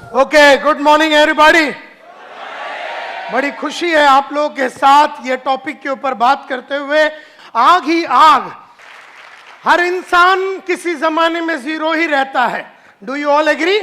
Okay, good morning everybody. बड़ी खुशी है आप लोगों के साथ ये टॉपिक के ऊपर बात करते हुए। आग ही आग, हर इंसान किसी जमाने में जीरो ही रहता है। Do you all agree?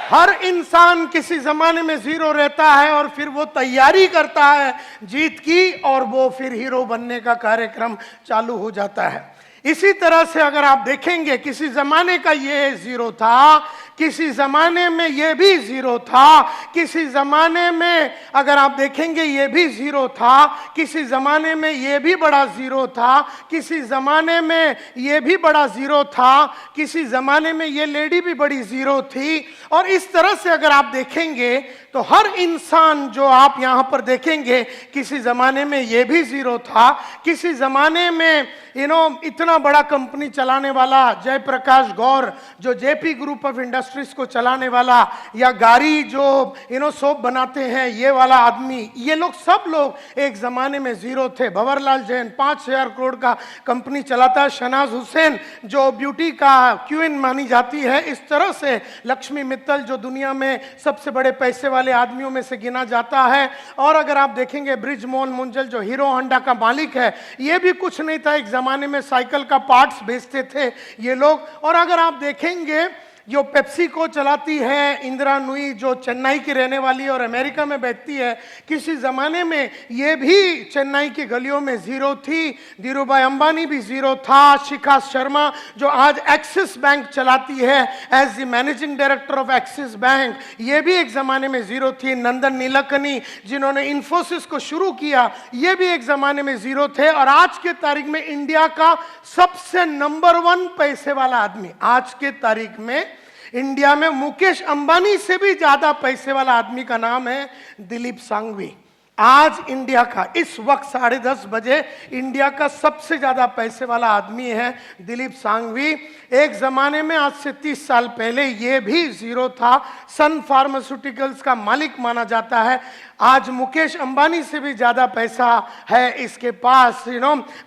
हर इंसान किसी जमाने में जीरो रहता है और फिर वो तैयारी करता है जीत की और वो फिर हीरो बनने का कार्यक्रम चालू हो जाता है। इसी तरह से अगर आप देखेंगे किसी जमाने का ये जीरो था, किसी जमाने में ये भी जीरो था, किसी जमाने में अगर आप देखेंगे ये भी जीरो था, किसी जमाने में ये भी बड़ा जीरो था, किसी जमाने में ये भी बड़ा जीरो था, किसी जमाने में ये लेडी भी बड़ी जीरो थी। और इस तरह से अगर आप देखेंगे तो हर इंसान जो आप यहां पर देखेंगे किसी जमाने में ये भी जीरो था, किसी जमाने में इतना बड़ा कंपनी चलाने वाला जयप्रकाश गौर जो जेपी ग्रुप ऑफ इंडस्ट्रीज को चलाने वाला, या गाड़ी जो सोप बनाते हैं ये वाला आदमी, ये लोग सब लोग एक जमाने में जीरो थे। भंवरलाल जैन 5,000 करोड़ का कंपनी चलाता है। शहनाज हुसैन जो ब्यूटी का क्वीन मानी जाती है। इस तरह से लक्ष्मी मित्तल जो दुनिया में सबसे बड़े पैसे वाले आदमियों में से गिना जाता है। और अगर आप देखेंगे ब्रिजमोहन मुंजल जो हीरो होंडा का मालिक है, ये भी कुछ नहीं था, एक जमाने में साइकिल का पार्ट्स बेचते थे ये लोग। और अगर आप देखेंगे जो पेप्सी को चलाती है इंदिरा नुई जो चेन्नई की रहने वाली और अमेरिका में बैठती है, किसी ज़माने में ये भी चेन्नई की गलियों में ज़ीरो थी। धीरूभाई अंबानी भी ज़ीरो था। शिखा शर्मा जो आज एक्सिस बैंक चलाती है as the managing director of Axis Bank, ये भी एक ज़माने में ज़ीरो थी। नंदन नीलकनी जिन्होंने इन्फोसिस को शुरू किया, ये भी एक ज़माने में ज़ीरो थे। और आज के तारीख में इंडिया का सबसे नंबर 1 पैसे वाला आदमी, आज के तारीख में इंडिया में मुकेश अंबानी से भी ज्यादा पैसे वाला आदमी का नाम है दिलीप सांघवी। आज इंडिया का इस वक्त 10:30 बजे इंडिया का सबसे ज्यादा पैसे वाला आदमी है दिलीप सांघवी। एक जमाने में आज से 30 साल पहले ये भी जीरो था। सन फार्मास्यूटिकल्स का मालिक माना जाता है। आज मुकेश अंबानी से भी ज्यादा पैसा है इसके पास।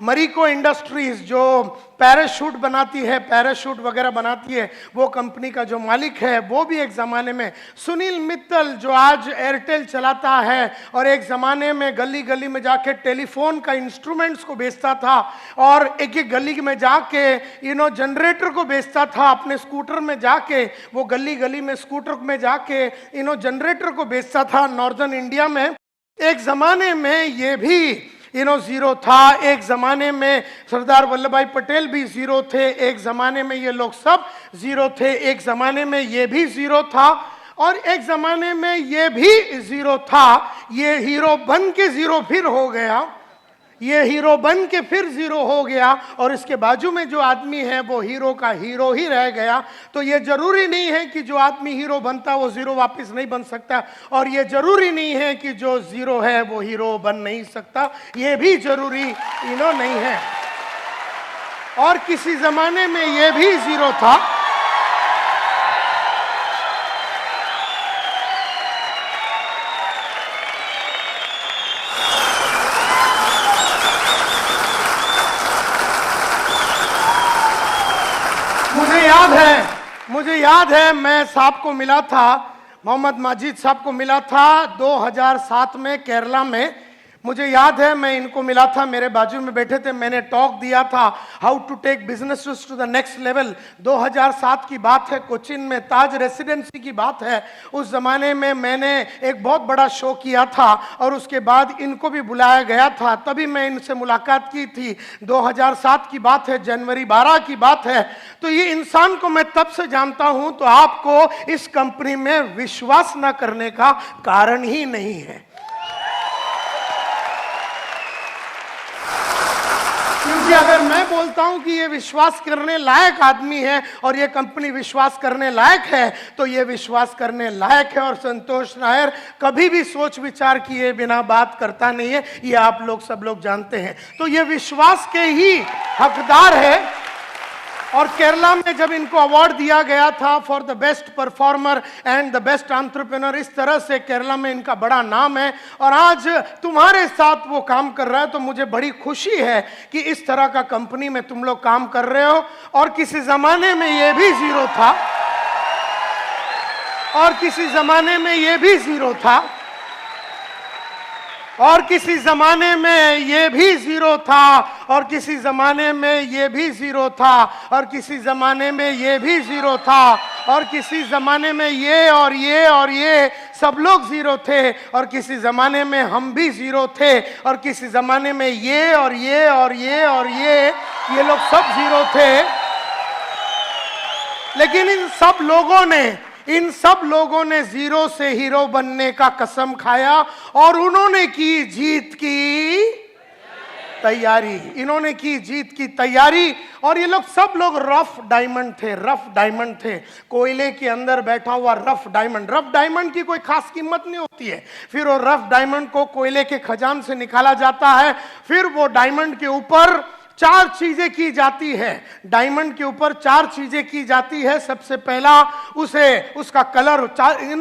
मरीको इंडस्ट्रीज जो पैराशूट बनाती है, पैराशूट वगैरह बनाती है, वो कंपनी का जो मालिक है वो भी एक ज़माने में। सुनील मित्तल जो आज एयरटेल चलाता है और एक ज़माने में गली गली में जाके टेलीफोन का इंस्ट्रूमेंट्स को बेचता था और एक एक गली में जाके जनरेटर को बेचता था। अपने स्कूटर में जाके वो गली गली में स्कूटर में जाके जनरेटर को बेचता था नॉर्दर्न इंडिया में। एक ज़माने में ये भी जीरो था। एक ज़माने में सरदार वल्लभ भाई पटेल भी जीरो थे। एक ज़माने में ये लोग सब जीरो थे। एक ज़माने में ये भी जीरो था और एक ज़माने में ये भी जीरो था। ये हीरो बन के जीरो फिर हो गया, ये हीरो बन के फिर जीरो हो गया और इसके बाजू में जो आदमी है वो हीरो का हीरो ही रह गया। तो ये जरूरी नहीं है कि जो आदमी हीरो बनता वो जीरो वापस नहीं बन सकता, और ये जरूरी नहीं है कि जो जीरो है वो हीरो बन नहीं सकता, ये भी जरूरी नहीं है। और किसी जमाने में ये भी जीरो था। मुझे याद है मैं साहब को मिला था, मोहम्मद माजिद साहब को मिला था 2007 में केरला में। मुझे याद है मैं इनको मिला था, मेरे बाजू में बैठे थे, मैंने टॉक दिया था how to take business to the next level. 2007 की बात है, कोचिन में ताज रेसिडेंसी की बात है। उस जमाने में मैंने एक बहुत बड़ा शो किया था और उसके बाद इनको भी बुलाया गया था, तभी मैं इनसे मुलाकात की थी। 2007 की बात है, जनवरी 12 की बात है। तो ये इंसान को मैं तब से जानता हूं, तो आपको इस कंपनी में विश्वास न करने का कारण ही नहीं है। क्योंकि अगर मैं बोलता हूं कि ये विश्वास करने लायक आदमी है और ये कंपनी विश्वास करने लायक है, तो ये विश्वास करने लायक है। और संतोष नायर कभी भी सोच विचार किए बिना बात करता नहीं है, ये आप लोग सब लोग जानते हैं। तो ये विश्वास के ही हकदार है। और केरला में जब इनको अवार्ड दिया गया था for the best performer and the best entrepreneur, इस तरह से केरला में इनका बड़ा नाम है और आज तुम्हारे साथ वो काम कर रहा है। तो मुझे बड़ी खुशी है कि इस तरह का कंपनी में तुम लोग काम कर रहे हो। और किसी जमाने में ये भी जीरो था, और किसी जमाने में ये भी जीरो था, और किसी जमाने में ये भी जीरो था, और किसी जमाने में ये भी जीरो था, और किसी जमाने में ये भी जीरो था, और किसी जमाने में ये और ये और ये सब लोग जीरो थे, और किसी जमाने में हम भी जीरो थे, और किसी जमाने में ये और ये और ये और ये लोग सब जीरो थे। लेकिन इन सब लोगों ने जीरो से हीरो बनने का कसम खाया, और उन्होंने की जीत की तैयारी, इन्होंने की जीत की तैयारी। और ये लोग सब लोग रफ डायमंड थे, कोयले के अंदर बैठा हुआ रफ डायमंड की कोई खास कीमत नहीं होती है। फिर वो रफ डायमंड को कोयले के खजान से निकाला जाता है, फिर वो डायमंड के ऊपर 4 चीजें की जाती है। डायमंड के ऊपर 4 चीजें की जाती है। सबसे पहला उसका कलर,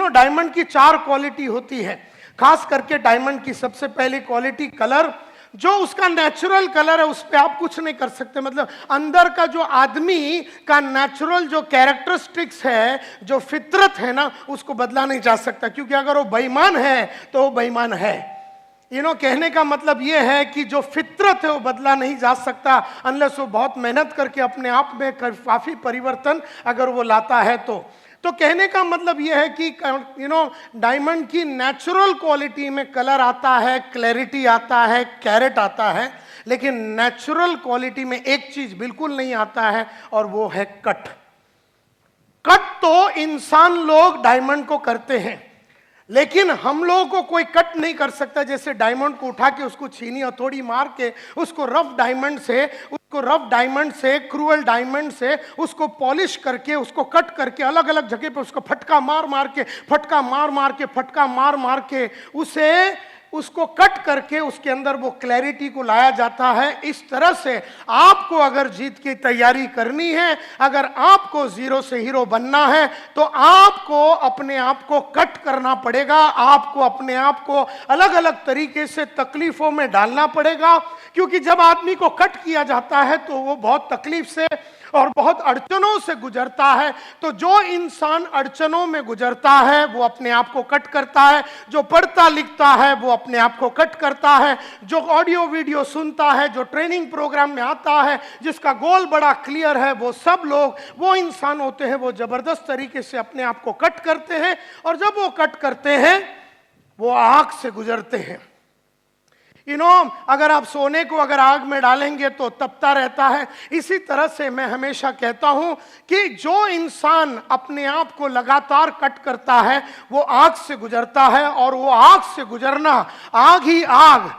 डायमंड की 4 क्वालिटी होती है। खास करके डायमंड की सबसे पहली क्वालिटी कलर, जो उसका नेचुरल कलर है उस पर आप कुछ नहीं कर सकते। मतलब अंदर का जो आदमी का नेचुरल जो कैरेक्टरिस्टिक्स है, जो फितरत है ना, उसको बदला नहीं जा सकता, क्योंकि अगर वो बेईमान है तो वो बेईमान है। कहने का मतलब ये है कि जो फितरत है वो बदला नहीं जा सकता, अनलेस वो बहुत मेहनत करके अपने आप में काफी परिवर्तन अगर वो लाता है तो कहने का मतलब ये है कि डायमंड की नेचुरल क्वालिटी में कलर आता है, क्लैरिटी आता है, कैरेट आता है, लेकिन नेचुरल क्वालिटी में एक चीज बिल्कुल नहीं आता है, और वो है कट। तो इंसान लोग डायमंड को करते हैं, लेकिन हम लोगों को कोई कट नहीं कर सकता। जैसे डायमंड को उठा के उसको छीनी हथौड़ी मार के उसको रफ डायमंड से क्रूअल डायमंड से उसको पॉलिश करके उसको कट करके अलग अलग जगह पे उसको फटका मार के उसको कट करके उसके अंदर वो क्लैरिटी को लाया जाता है। इस तरह से आपको अगर जीत की तैयारी करनी है, अगर आपको जीरो से हीरो बनना है, तो आपको अपने आप को कट करना पड़ेगा। आपको अपने आप को अलग अलग तरीके से तकलीफों में डालना पड़ेगा, क्योंकि जब आदमी को कट किया जाता है तो वो बहुत तकलीफ से और बहुत अड़चनों से गुजरता है। तो जो इंसान अड़चनों में गुजरता है वो अपने आप को कट करता है, जो पढ़ता लिखता है वो अपने आप को कट करता है, जो ऑडियो वीडियो सुनता है, जो ट्रेनिंग प्रोग्राम में आता है, जिसका गोल बड़ा क्लियर है, वो सब लोग वो इंसान होते हैं, वो जबरदस्त तरीके से अपने आप को कट करते हैं। और जब वो कट करते हैं वो आग से गुजरते हैं। अगर आप सोने को अगर आग में डालेंगे तो तपता रहता है। इसी तरह से मैं हमेशा कहता हूं कि जो इंसान अपने आप को लगातार कट करता है वो आग से गुजरता है, और वो आग से गुजरना, आग ही आग,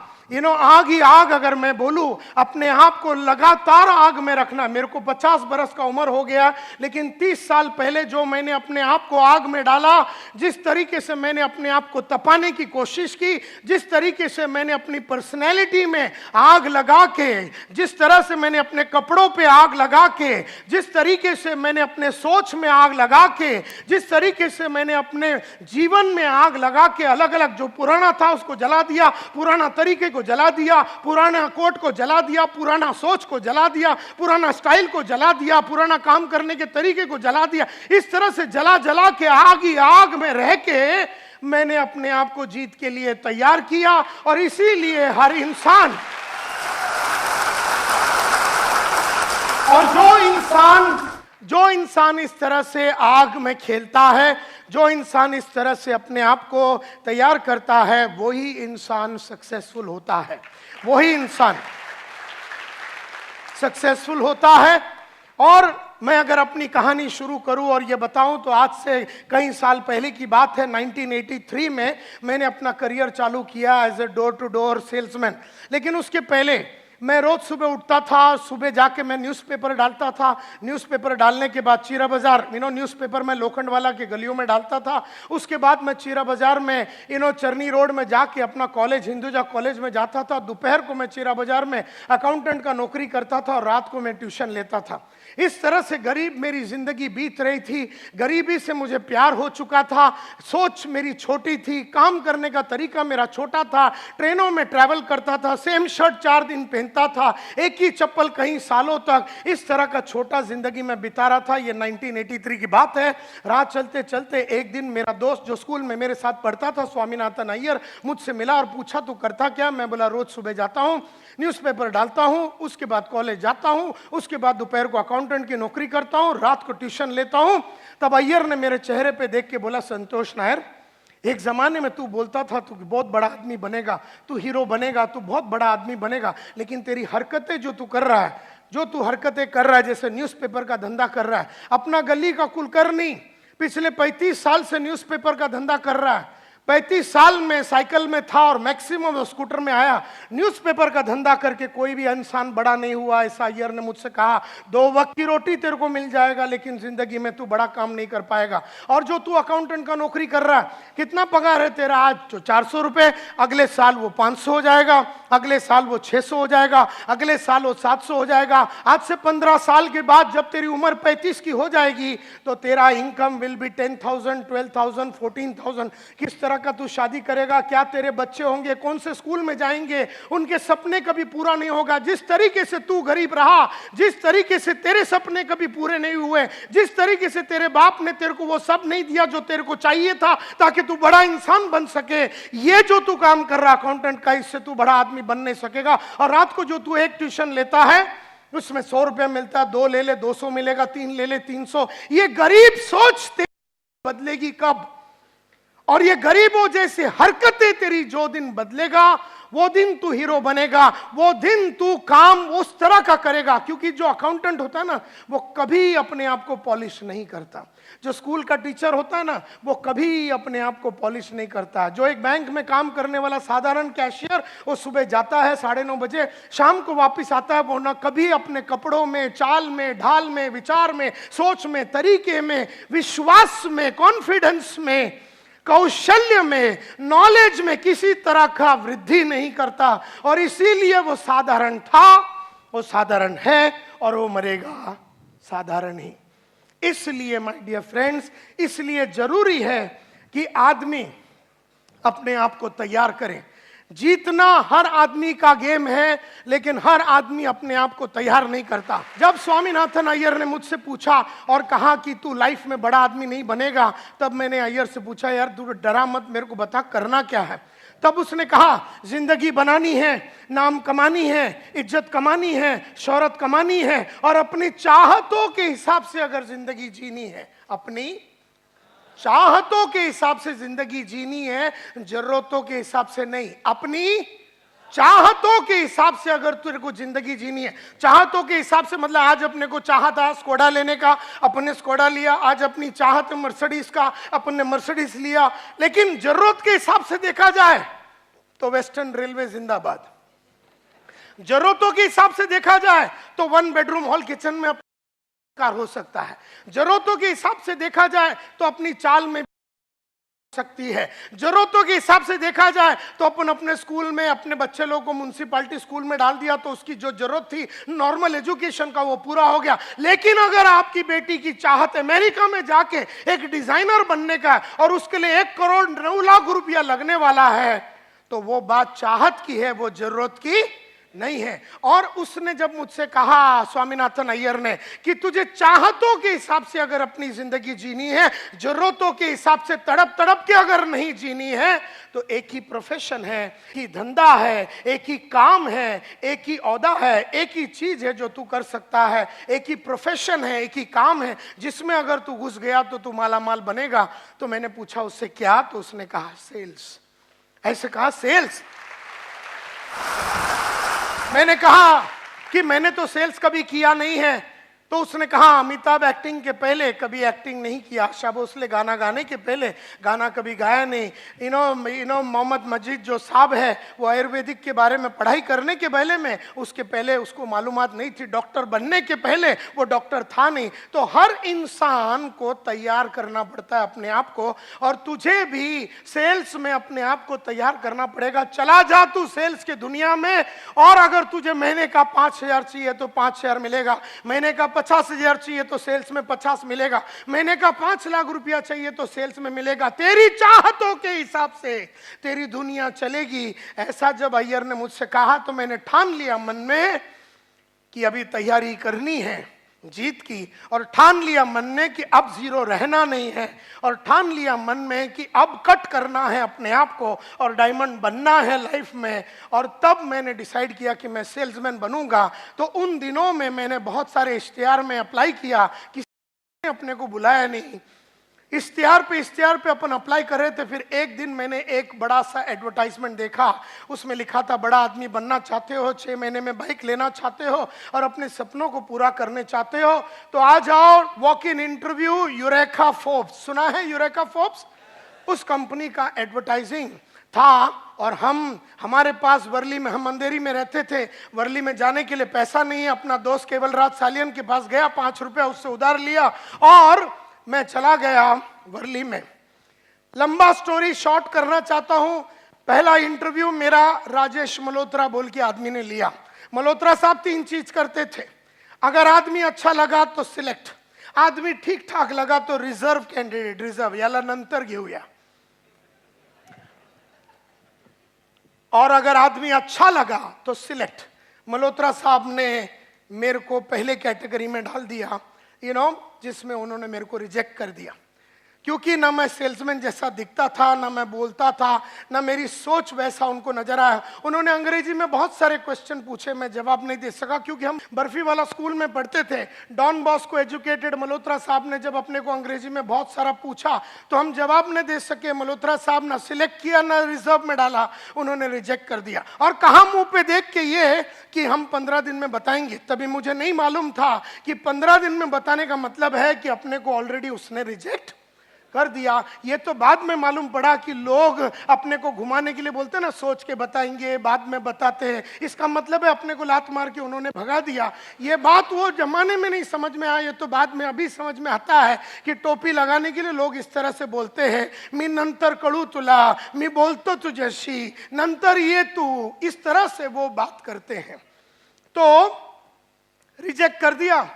आग ही आग अगर मैं बोलूं, अपने आप को लगातार आग में रखना। मेरे को 50 बरस का उम्र हो गया, लेकिन 30 साल पहले जो मैंने अपने आप को आग में डाला, जिस तरीके से मैंने अपने आप को तपाने की कोशिश की, जिस तरीके से मैंने अपनी पर्सनैलिटी में आग लगा के, जिस तरह से मैंने अपने कपड़ों पे आग लगा के, जिस तरीके से मैंने अपने सोच में आग लगा के, जिस तरीके से मैंने अपने जीवन में आग लगा के अलग अलग जो पुराना था उसको जला दिया, पुराना तरीके को जला दिया, पुराना कोट को जला दिया, पुराना सोच को जला दिया, पुराना स्टाइल को जला दिया, पुराना काम करने के तरीके को जला दिया। इस तरह से जला जला के आग ही आग में रह के मैंने अपने आप को जीत के लिए तैयार किया। और इसीलिए हर इंसान, और जो इंसान इस तरह से आग में खेलता है, जो इंसान इस तरह से अपने आप को तैयार करता है, वही इंसान सक्सेसफुल होता है, वही इंसान सक्सेसफुल होता है। और मैं अगर अपनी कहानी शुरू करूं और ये बताऊं तो आज से कई साल पहले की बात है। 1983 में मैंने अपना करियर चालू किया as a door to door salesman. लेकिन उसके पहले मैं रोज सुबह उठता था, सुबह जाके मैं न्यूज़पेपर डालता था। न्यूज़पेपर डालने के बाद चीरा बाजार, न्यूज़पेपर मैं लोखंडवाला के गलियों में डालता था। उसके बाद मैं चीरा बाजार में चरनी रोड में जाके अपना कॉलेज, हिंदुजा कॉलेज में जाता था। दोपहर को मैं चीरा बाजार में अकाउंटेंट का नौकरी करता था और रात को मैं ट्यूशन लेता था। इस तरह से गरीब मेरी जिंदगी बीत रही थी। गरीबी से मुझे प्यार हो चुका था, सोच मेरी छोटी थी, काम करने का तरीका मेरा छोटा था। ट्रेनों में ट्रैवल करता था, सेम शर्ट 4 दिन पहनता पहनता था, एक ही चप्पल कई सालों तक, इस तरह का छोटा जिंदगी में बिता रहा था। ये 1983 की बात है। राह चलते चलते एक दिन मेरा दोस्त जो स्कूल में मेरे साथ पढ़ता था, स्वामीनाथन अय्यर, मुझसे मिला और पूछा तू करता क्या? मैं बोला रोज सुबह जाता हूँ, न्यूज़पेपर डालता हूँ, उसके बाद कॉलेज जाता हूँ, उसके बाद दोपहर को अकाउंटेंट की नौकरी करता हूँ, रात को ट्यूशन लेता हूँ। तब अय्यर ने मेरे चेहरे पे देख के बोला, संतोष नायर, एक जमाने में तू बोलता था तू बहुत बड़ा आदमी बनेगा, तू हीरो बनेगा, तू बहुत बड़ा आदमी बनेगा, लेकिन तेरी हरकतें जो तू कर रहा है, जो तू हरकतें कर रहा है, जैसे न्यूज़पेपर का धंधा कर रहा है, अपना गली का कुलकर्णी पिछले 35 साल से न्यूज़पेपर का धंधा कर रहा है, 35 साल में साइकिल में था और मैक्सिमम स्कूटर में आया, न्यूज़पेपर का धंधा करके कोई भी इंसान बड़ा नहीं हुआ। ऐसा अय्यर ने मुझसे कहा, 2 वक्त की रोटी तेरे को मिल जाएगा, लेकिन जिंदगी में तू बड़ा काम नहीं कर पाएगा। और जो तू अकाउंटेंट का नौकरी कर रहा है, कितना पगार है तेरा? आज जो 400 रुपए, अगले साल वो 500 हो जाएगा, अगले साल वो 600 हो जाएगा, अगले साल वो 700 हो जाएगा। आज से 15 साल के बाद जब तेरी उम्र 35 की हो जाएगी तो तेरा इनकम विल बी 10,000, 12,000, 14,000। किस तरह का तू शादी करेगा? क्या तेरे बच्चे होंगे? कौन से स्कूल में जाएंगे? उनके सपने कभी पूरा नहीं होगा। जिस तरीके से तू गरीब रहा, जिस तरीके से तेरे सपने कभी पूरे नहीं हुए, जिस तरीके से तेरे बाप ने तेरे को वो सब नहीं दिया जो तेरे को चाहिए था ताकि तू बड़ा इंसान बन सके, ये जो तू काम कर रहा अकाउंटेंट का, इससे तू बड़ा आदमी बन नहीं सकेगा। और रात को जो तू एक ट्यूशन लेता है उसमें 100 रुपया मिलता है, 2 ले ले 200 मिलेगा, 3 ले ले 300। ये गरीब सोच तेरी बदलेगी कब? और ये गरीबों जैसे हरकतें तेरी जो दिन बदलेगा, वो दिन तू हीरो बनेगा, वो दिन तू काम उस तरह का करेगा। क्योंकि जो अकाउंटेंट होता है ना, वो कभी अपने आप को पॉलिश नहीं करता। जो स्कूल का टीचर होता है ना, वो कभी अपने आप को पॉलिश नहीं करता। जो एक बैंक में काम करने वाला साधारण कैशियर, वो सुबह जाता है 9:30 बजे, शाम को वापस आता है, वो ना कभी अपने कपड़ों में, चाल में, ढाल में, विचार में, सोच में, तरीके में, विश्वास में, कॉन्फिडेंस में, कौशल्य में, नॉलेज में किसी तरह का वृद्धि नहीं करता। और इसीलिए वो साधारण था, वो साधारण है और वो मरेगा साधारण ही। इसलिए माय डियर फ्रेंड्स, इसलिए जरूरी है कि आदमी अपने आप को तैयार करे। जीतना हर आदमी का गेम है, लेकिन हर आदमी अपने आप को तैयार नहीं करता। जब स्वामीनाथन अय्यर ने मुझसे पूछा और कहा कि तू लाइफ में बड़ा आदमी नहीं बनेगा, तब मैंने अय्यर से पूछा, यार तू डरा मत, मेरे को बता करना क्या है। तब उसने कहा, जिंदगी बनानी है, नाम कमानी है, इज्जत कमानी है, शोहरत कमानी है, और अपनी चाहतों के हिसाब से अगर जिंदगी जीनी है, अपनी चाहतों के हिसाब से जिंदगी जीनी है, जरूरतों के हिसाब से नहीं। अपनी चाहतों के हिसाब से अगर तेरे को जिंदगी जीनी है, चाहतों के हिसाब से मतलब आज अपने को चाहा था स्कोडा लेने का, अपने स्कोडा लिया। आज अपनी चाहत मर्सिडीज का, अपने मर्सिडीज लिया। लेकिन जरूरत के हिसाब से देखा जाए तो वेस्टर्न रेलवे जिंदाबाद। जरूरतों के हिसाब से देखा जाए तो 1 बेडरूम हॉल किचन में कार हो सकता है। जरूरतों के हिसाब से देखा जाए तो अपनी चाल में सकती है। जरूरतों के हिसाब से देखा जाए तो अपन अपने स्कूल में अपने बच्चे लोगों को म्युनिसिपैलिटी स्कूल में डाल दिया तो उसकी जो जरूरत थी नॉर्मल एजुकेशन का, वो पूरा हो गया। लेकिन अगर आपकी बेटी की चाहत अमेरिका में जाके एक डिजाइनर बनने का और उसके लिए 1 करोड़ 9 लाख रुपया लगने वाला है, तो वो बात चाहत की है, वो जरूरत की नहीं है। और उसने जब मुझसे कहा, स्वामीनाथन अय्यर ने, कि तुझे चाहतों के हिसाब से अगर अपनी जिंदगी जीनी है, जरूरतों के हिसाब से तड़प तड़प के अगर नहीं जीनी है, तो एक ही प्रोफेशन है, एक ही धंधा है, एक ही काम है, एक ही औहदा है, एक ही चीज है जो तू कर सकता है, एक ही प्रोफेशन है, एक ही काम है जिसमें अगर तू घुस गया तो तू मालामाल बनेगा। तो मैंने पूछा उससे क्या? तो उसने कहा सेल्स। ऐसे कहा सेल्स। मैंने कहा कि मैंने तो सेल्स कभी किया नहीं है। तो उसने कहा, अमिताभ एक्टिंग के पहले कभी एक्टिंग नहीं किया, आशा भोसले गाना गाने के पहले गाना कभी गाया नहीं, मोहम्मद मजीद जो साहब है वो आयुर्वेदिक के बारे में पढ़ाई करने के पहले में, उसके पहले उसको मालूमात नहीं थी, डॉक्टर बनने के पहले वो डॉक्टर था नहीं। तो हर इंसान को तैयार करना पड़ता है अपने आप को, और तुझे भी सेल्स में अपने आप को तैयार करना पड़ेगा। चला जा तू सेल्स की दुनिया में, और अगर तुझे महीने का 5,000 चाहिए तो 5,000 मिलेगा, महीने का 50,000 चाहिए तो सेल्स में 50 मिलेगा। मैंने कहा 5 लाख रुपया चाहिए तो सेल्स में मिलेगा। तेरी चाहतों के हिसाब से तेरी दुनिया चलेगी। ऐसा जब अय्यर ने मुझसे कहा तो मैंने ठान लिया मन में कि अभी तैयारी करनी है जीत की, और ठान लिया मन में कि अब जीरो रहना नहीं है, और ठान लिया मन में कि अब कट करना है अपने आप को और डायमंड बनना है लाइफ में। और तब मैंने डिसाइड किया कि मैं सेल्समैन बनूंगा। तो उन दिनों में मैंने बहुत सारे इश्तिहार में अप्लाई किया, किसी ने अपने को बुलाया नहीं। इश्तिहार पे अपन अप्लाई कर रहे थे। फिर एक दिन मैंने एक बड़ा सा एडवर्टाइजमेंट देखा, उसमें लिखा था बड़ा आदमी बनना चाहते हो, 6 महीने में बाइक लेना चाहते हो और अपने सपनों को पूरा करने चाहते हो तो आ जाओ walk in interview eureka Forbes. सुना है यूरेका फोर्ब्स? उस कंपनी का एडवर्टाइजिंग था। और हमारे पास वर्ली में, हम अंधेरी में रहते थे, वर्ली में जाने के लिए पैसा नहीं है। अपना दोस्त केवल राज सालियन के पास गया, 5 रुपया उससे उधार लिया और मैं चला गया वर्ली में। लंबा स्टोरी शॉर्ट करना चाहता हूं। पहला इंटरव्यू मेरा राजेश मल्होत्रा बोल के आदमी ने लिया। मल्होत्रा साहब 3 चीज करते थे। अगर आदमी अच्छा लगा तो सिलेक्ट, आदमी ठीक ठाक लगा तो रिजर्व कैंडिडेट, रिजर्व याला नंतर घेऊया, और अगर आदमी अच्छा लगा तो सिलेक्ट। मल्होत्रा साहब ने मेरे को पहले कैटेगरी में डाल दिया, जिसमें उन्होंने मेरे को रिजेक्ट कर दिया, क्योंकि ना मैं सेल्समैन जैसा दिखता था, ना मैं बोलता था, ना मेरी सोच वैसा उनको नजर आया। उन्होंने अंग्रेजी में बहुत सारे क्वेश्चन पूछे, मैं जवाब नहीं दे सका, क्योंकि हम बर्फी वाला स्कूल में पढ़ते थे। डॉन बॉस्को एजुकेटेड मल्होत्रा साहब ने जब अपने को अंग्रेजी में बहुत सारा पूछा तो हम जवाब नहीं दे सके। मल्होत्रा साहब ना सिलेक्ट किया ना रिजर्व में डाला, उन्होंने रिजेक्ट कर दिया। और कहा मुंह पे देख के ये कि हम 15 दिन में बताएंगे। तभी मुझे नहीं मालूम था कि 15 दिन में बताने का मतलब है कि अपने को ऑलरेडी उसने रिजेक्ट कर दिया। ये तो बाद में मालूम पड़ा कि लोग अपने को घुमाने के लिए बोलते हैं ना, सोच के बताएंगे, बाद में बताते हैं। इसका मतलब है अपने को लात मार के उन्होंने भगा दिया। ये बात वो जमाने में नहीं समझ में आया, ये तो बाद में अभी समझ में आता है कि टोपी लगाने के लिए लोग इस तरह से बोलते हैं, मी नंतर कळू तुला, मी बोलतो तुझ्याशी, नंतर ये तू, इस तरह से वो बात करते हैं। तो रिजेक्ट कर दिया।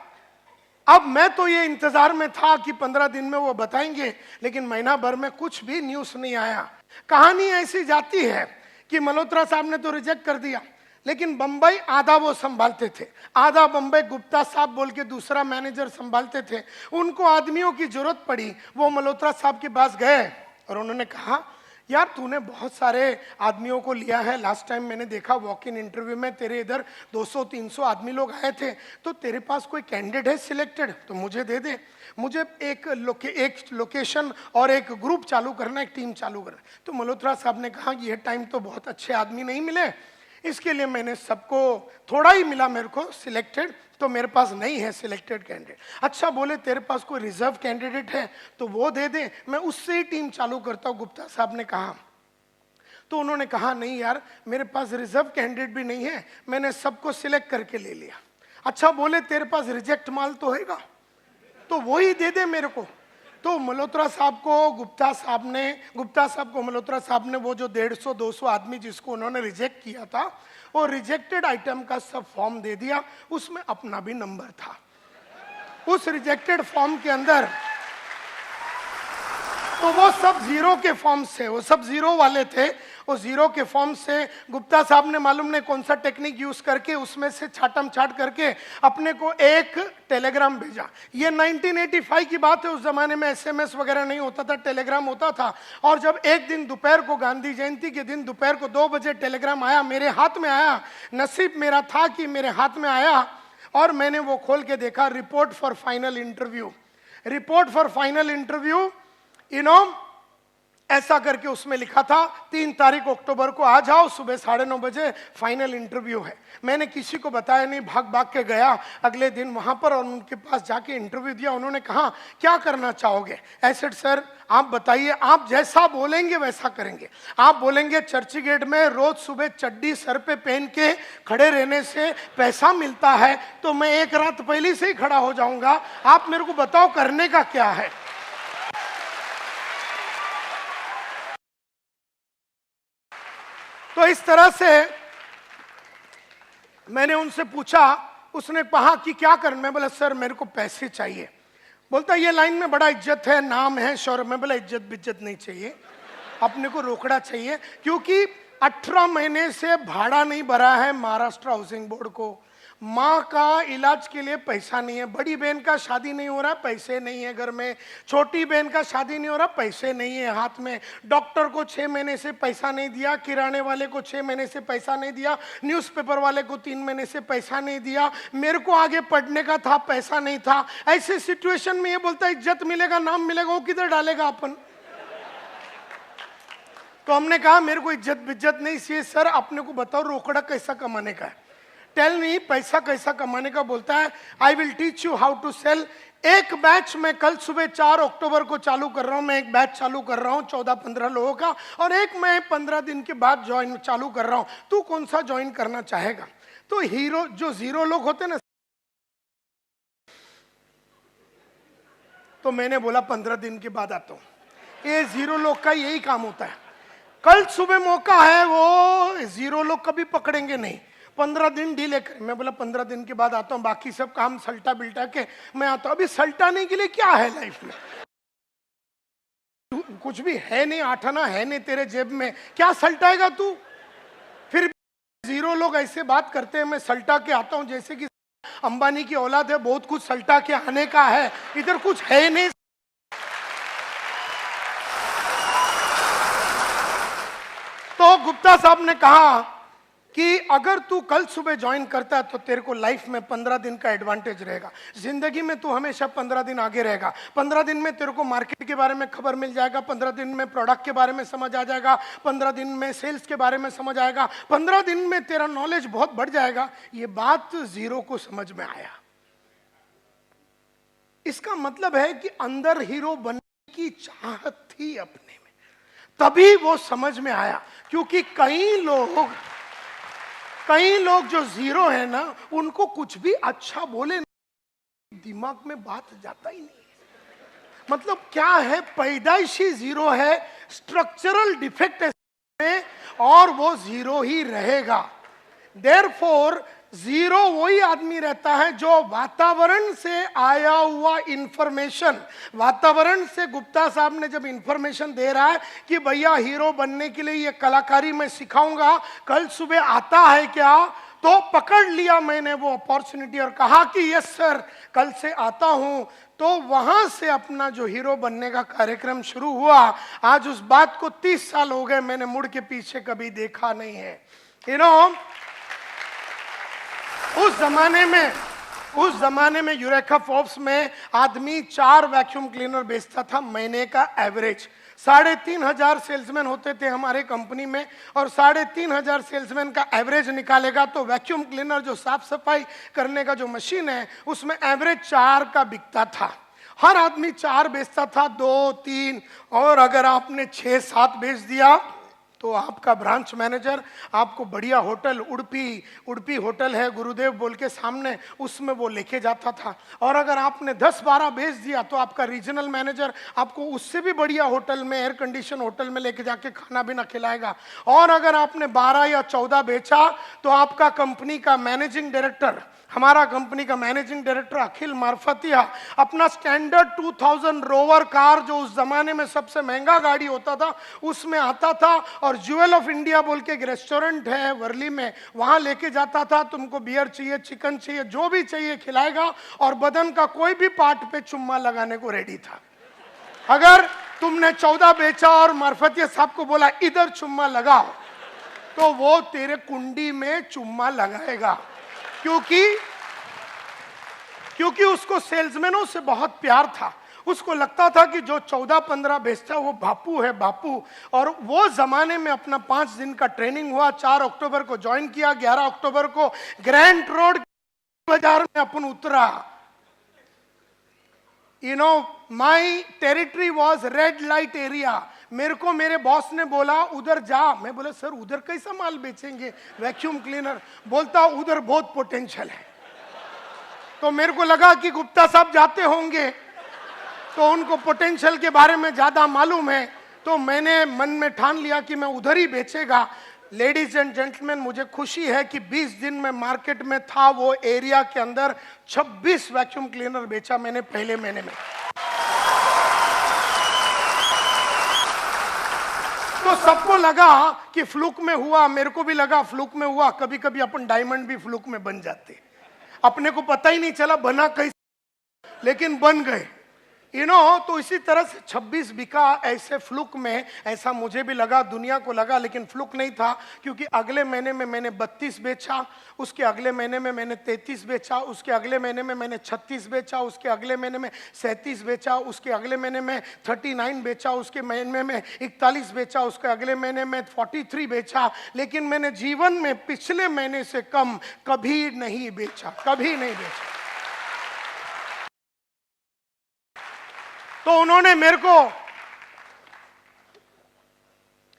अब मैं तो ये इंतजार में था कि 15 दिन में वो बताएंगे, लेकिन महीना भर में कुछ भी न्यूज नहीं आया। कहानी ऐसी जाती है कि मल्होत्रा साहब ने तो रिजेक्ट कर दिया, लेकिन बंबई आधा वो संभालते थे, आधा बंबई गुप्ता साहब बोल के दूसरा मैनेजर संभालते थे। उनको आदमियों की जरूरत पड़ी, वो मल्होत्रा साहब के पास गए और उन्होंने कहा, यार तूने बहुत सारे आदमियों को लिया है, लास्ट टाइम मैंने देखा वॉक इन इंटरव्यू में तेरे इधर 200-300 आदमी लोग आए थे, तो तेरे पास कोई कैंडिडेट है सिलेक्टेड तो मुझे दे दे। मुझे एक लोकेशन और एक ग्रुप चालू करना, एक टीम चालू करना। तो मल्होत्रा साहब ने कहा कि ये टाइम तो बहुत अच्छे आदमी नहीं मिले, इसके लिए मैंने सबको, थोड़ा ही मिला मेरे को सिलेक्टेड, तो मेरे पास नहीं है सिलेक्टेड कैंडिडेट। अच्छा, बोले तेरे पास कोई रिजर्व कैंडिडेट है तो वो दे दे, मैं उससे ही टीम चालू करता हूँ, गुप्ता साहब ने कहा। तो उन्होंने कहा नहीं यार, मेरे पास रिजर्व कैंडिडेट भी नहीं है, मैंने सबको सिलेक्ट करके ले लिया। अच्छा, बोले तेरे पास रिजेक्ट माल तो होगा तो वो ही दे दे मेरे को। तो मल्होत्रा साहब को गुप्ता साहब को मल्होत्रा साहब ने वो जो 150-200 आदमी जिसको उन्होंने रिजेक्ट किया था, वो रिजेक्टेड आइटम का सब फॉर्म दे दिया, उसमें अपना भी नंबर था। उस रिजेक्टेड फॉर्म के अंदर तो वो सब जीरो के फॉर्म से, वो सब जीरो वाले थे, वो जीरो के फॉर्म से गुप्ता साहब ने मालूम नहीं कौन सा टेक्निक यूज करके उसमें से छाटम छाट करके अपने को एक टेलीग्राम भेजा। ये 1985 की बात है, उस जमाने में एसएमएस वगैरह नहीं होता था, टेलीग्राम होता था। और जब एक दिन दोपहर को, गांधी जयंती के दिन दोपहर को 2 बजे टेलीग्राम आया, मेरे हाथ में आया। नसीब मेरा था कि मेरे हाथ में आया और मैंने वो खोल के देखा, report for final interview, report for final interview, ऐसा करके उसमें लिखा था 3 तारीख अक्टूबर को आ जाओ, सुबह 9:30 बजे फाइनल इंटरव्यू है। मैंने किसी को बताया नहीं, भाग भाग के गया अगले दिन वहां पर और उनके पास जाके इंटरव्यू दिया। उन्होंने कहा क्या करना चाहोगे? ऐसे सर आप बताइए, आप जैसा बोलेंगे वैसा करेंगे। आप बोलेंगे चर्च गेट में रोज सुबह चड्डी सर पे पहन के खड़े रहने से पैसा मिलता है, तो मैं एक रात पहले से ही खड़ा हो जाऊंगा। आप मेरे को बताओ करने का क्या है। तो इस तरह से मैंने उनसे पूछा, उसने कहा कि क्या कर, मैं बोला सर मेरे को पैसे चाहिए। बोलता ये लाइन में बड़ा इज्जत है, नाम है, शौर्य। मैं बोला इज्जत बिज्जत नहीं चाहिए, अपने को रोकड़ा चाहिए, क्योंकि 18 महीने से भाड़ा नहीं भरा है महाराष्ट्र हाउसिंग बोर्ड को। माँ का इलाज के लिए पैसा नहीं है, बड़ी बहन का शादी नहीं हो रहा, पैसे नहीं है घर में, छोटी बहन का शादी नहीं हो रहा, पैसे नहीं है हाथ में, डॉक्टर को 6 महीने से पैसा नहीं दिया, किराने वाले को 6 महीने से पैसा नहीं दिया, न्यूज़पेपर वाले को 3 महीने से पैसा नहीं दिया, मेरे को आगे पढ़ने का था, पैसा नहीं था। ऐसे सिचुएशन में ये बोलता है इज्जत मिलेगा, नाम मिलेगा, वो किधर डालेगा अपन? तो हमने कहा मेरे को इज्जत बिज्जत नहीं चाहिए सर, अपने को बताओ रोकड़ा कैसा कमाने का है, टेल मी पैसा कैसा कमाने का। बोलता है I will teach you how to sell. एक बैच मैं कल सुबह 4 अक्टूबर को चालू कर रहा हूं, मैं एक बैच चालू कर रहा हूं 14-15 लोगों का, और एक मैं 15 दिन के बाद ज्वाइन चालू कर रहा हूं, तू कौन सा ज्वाइन करना चाहेगा? तो हीरो जो 0 लोग होते ना, तो मैंने बोला 15 दिन के बाद आता हूं। ये 0 लोग का यही काम होता है, कल सुबह मौका है, वो 0 लोग कभी पकड़ेंगे नहीं, 15 दिन डीले कर। मैं बोला 15 दिन के बाद आता हूँ, बाकी सब काम सल्टा बिल्टा के मैं आता हूँ। अभी सल्टाने के लिए क्या है लाइफ में? कुछ भी है नहीं, 8 आना है नहीं तेरे जेब में, क्या सल्टाएगा तू? फिर 0 लोग ऐसे बात करते हैं, मैं सल्टा के आता हूँ जैसे कि अंबानी की औलाद है, बहुत कुछ सल्टा के आने का है, इधर कुछ है नहीं। तो गुप्ता साहब ने कहा कि अगर तू कल सुबह ज्वाइन करता है तो तेरे को लाइफ में 15 दिन का एडवांटेज रहेगा, जिंदगी में तू हमेशा 15 दिन आगे रहेगा। 15 दिन में तेरे को मार्केट के बारे में खबर मिल जाएगा, 15 दिन में प्रोडक्ट के बारे में समझ आ जाएगा, 15 दिन में सेल्स के बारे में समझ आएगा, 15 दिन में तेरा नॉलेज बहुत बढ़ जाएगा। ये बात 0 को समझ में आया। इसका मतलब है कि अंदर हीरो बनने की चाहत थी अपने में, तभी वो समझ में आया। क्योंकि कई लोग जो 0 है ना, उनको कुछ भी अच्छा बोले दिमाग में बात जाता ही नहीं है। मतलब क्या है, पैदाइशी 0 है, स्ट्रक्चरल डिफेक्ट है, और वो 0 ही रहेगा। देयरफॉर 0 वही आदमी रहता है जो वातावरण से आया हुआ इंफॉर्मेशन, वातावरण से गुप्ता साहब ने जब इंफॉर्मेशन दे रहा है कि भैया हीरो बनने के लिए ये कलाकारी मैं सिखाऊंगा, कल सुबह आता है क्या, तो पकड़ लिया मैंने वो अपॉर्चुनिटी और कहा कि यस सर कल से आता हूं। तो वहां से अपना जो हीरो बनने का कार्यक्रम शुरू हुआ। आज उस बात को 30 साल हो गए, मैंने मुड़ के पीछे कभी देखा नहीं है। यू नो, उस जमाने में यूरेका फोर्ब्स में आदमी 4 वैक्यूम क्लीनर बेचता था महीने का एवरेज। 3,500 सेल्समैन होते थे हमारे कंपनी में, और 3,500 सेल्समैन का एवरेज निकालेगा तो वैक्यूम क्लीनर जो साफ सफाई करने का जो मशीन है उसमें एवरेज 4 का बिकता था। हर आदमी 4 बेचता था, 2, 3, और अगर आपने 6, 7 बेच दिया तो आपका ब्रांच मैनेजर आपको बढ़िया होटल, उड़पी होटल है गुरुदेव बोल के सामने, उसमें वो लेके जाता था। और अगर आपने 10-12 बेच दिया तो आपका रीजनल मैनेजर आपको उससे भी बढ़िया होटल में, एयर कंडीशन होटल में लेके जाके खाना भी ना खिलाएगा। और अगर आपने 12 या 14 बेचा तो आपका कंपनी का मैनेजिंग डायरेक्टर, हमारा कंपनी का मैनेजिंग डायरेक्टर अखिल मार्फतिया, अपना स्टैंडर्ड 2000 रोवर कार, जो उस जमाने में सबसे महंगा गाड़ी होता था, उसमें आता था और ज्वेल ऑफ इंडिया बोल के एक रेस्टोरेंट है वर्ली में, वहां लेके जाता था। तुमको बियर चाहिए, चिकन चाहिए, जो भी चाहिए खिलाएगा, और बदन का कोई भी पार्ट पे चुम्मा लगाने को रेडी था। अगर तुमने 14 बेचा और मार्फतिया साहब को बोला इधर चुम्मा लगाओ, तो वो तेरे कुंडी में चुम्मा लगाएगा, क्योंकि उसको सेल्समैनों से बहुत प्यार था। उसको लगता था कि जो 14-15 बेचता है वो बापू है, बापू। और वो जमाने में अपना 5 दिन का ट्रेनिंग हुआ, 4 अक्टूबर को ज्वाइन किया, 11 अक्टूबर को ग्रैंड रोड बाजार में अपन उतरा। You know, my territory was red light area. मेरे को मेरे बॉस ने बोला उधर जा। मैं बोला सर उधर कैसा माल बेचेंगे, वैक्यूम क्लीनर? बोलता उधर बहुत पोटेंशियल है। तो मेरे को लगा कि गुप्ता साहब जाते होंगे तो उनको पोटेंशियल के बारे में ज्यादा मालूम है, तो मैंने मन में ठान लिया कि मैं उधर ही बेचेगा। लेडीज एंड जेंटलमैन, मुझे खुशी है कि 20 दिन में मार्केट में था वो एरिया के अंदर 26 वैक्यूम क्लीनर बेचा मैंने पहले महीने में। तो सबको लगा कि फ्लूक में हुआ, मेरे को भी लगा फ्लूक में हुआ। कभी कभी अपन डायमंड भी फ्लूक में बन जाते, अपने को पता ही नहीं चला बना कैसे, लेकिन बन गए, तो इसी तरह से 26 बिका ऐसे फ्लूक में। ऐसा मुझे भी लगा, दुनिया को लगा, लेकिन फ्लूक नहीं था, क्योंकि अगले महीने में मैंने 32 बेचा, उसके अगले महीने में मैंने 33 बेचा, उसके अगले महीने में मैंने 36 बेचा, उसके अगले महीने में 37 बेचा, उसके अगले महीने में 39 बेचा, उसके महीने में 41 बेचा, उसके अगले महीने में 43 बेचा। लेकिन मैंने जीवन में पिछले महीने से कम कभी नहीं बेचा, कभी नहीं बेचा। तो उन्होंने मेरे को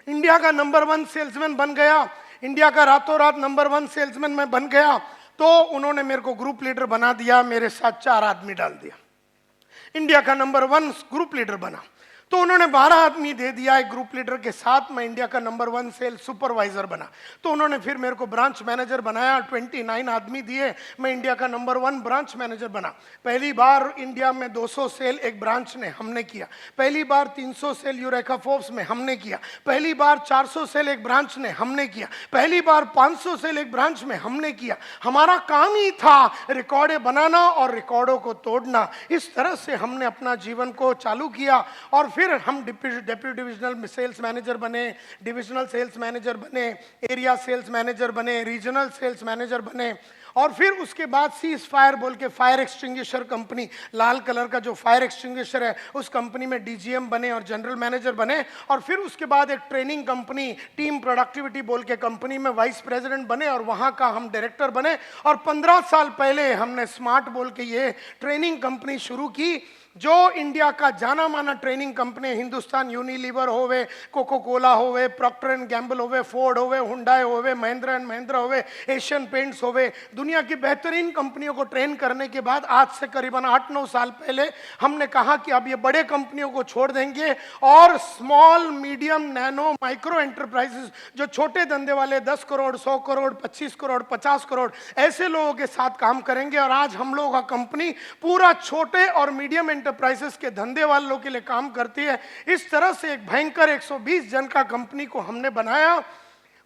इंडिया का नंबर 1 सेल्समैन बन गया, इंडिया का रातों रात नंबर 1 सेल्समैन मैं बन गया। तो उन्होंने मेरे को ग्रुप लीडर बना दिया, मेरे साथ 4 आदमी डाल दिया, इंडिया का नंबर 1 ग्रुप लीडर बना। तो उन्होंने 12 आदमी दे दिया एक ग्रुप लीडर के साथ, मैं इंडिया का नंबर 1 सेल्स सुपरवाइजर बना। तो उन्होंने फिर मेरे को ब्रांच मैनेजर बनाया, 29 आदमी दिए, मैं इंडिया का नंबर 1 ब्रांच मैनेजर बना। पहली बार इंडिया में 200 सेल एक ब्रांच ने हमने किया, पहली बार 300 सेल यूरेका फोर्ब्स में हमने किया, पहली बार 400 सेल एक ब्रांच ने हमने किया, पहली बार 500 सेल एक ब्रांच में हमने किया। हमारा काम ही था रिकॉर्डें बनाना और रिकॉर्डों को तोड़ना। इस तरह से हमने अपना जीवन को चालू किया और फिर हम डिप्टी डिविजनल सेल्स मैनेजर बने, डिविजनल सेल्स मैनेजर बने, एरिया सेल्स मैनेजर बने, रीजनल सेल्स मैनेजर बने। और फिर उसके बाद सीज फायर बोल के फायर एक्सटिंग्विशर कंपनी, लाल कलर का जो फायर एक्सटिंग्विशर है, उस कंपनी में डीजीएम बने और जनरल मैनेजर बने। और फिर उसके बाद एक ट्रेनिंग कंपनी टीम प्रोडक्टिविटी बोल के कंपनी में वाइस प्रेसिडेंट बने और वहां का हम डायरेक्टर बने। और 15 साल पहले हमने स्मार्ट बोल के ये ट्रेनिंग कंपनी शुरू की, जो इंडिया का जाना माना ट्रेनिंग कंपनी, हिंदुस्तान यूनिलीवर होवे, कोको कोला होवे, प्रॉक्टर एंड गैम्बल होवे, फोर्ड होवे, हुंडई होवे, महिंद्रा एंड महिंद्रा होवे, एशियन पेंट्स होवे, दुनिया की बेहतरीन कंपनियों को ट्रेन करने के बाद आज से करीबन 8-9 साल पहले हमने कहा कि अब ये बड़े कंपनियों को छोड़ देंगे और small medium nano micro enterprises, जो छोटे धंधे वाले 10 करोड़ 100 करोड़ 25 करोड़ 50 करोड़ ऐसे लोगों के साथ काम करेंगे। और आज हम लोगों का कंपनी पूरा छोटे और मीडियम एंटरप्राइजेस के धंधे वालों के लिए काम करती है। इस तरह से एक भयंकर 120 जन का कंपनी को हमने बनाया।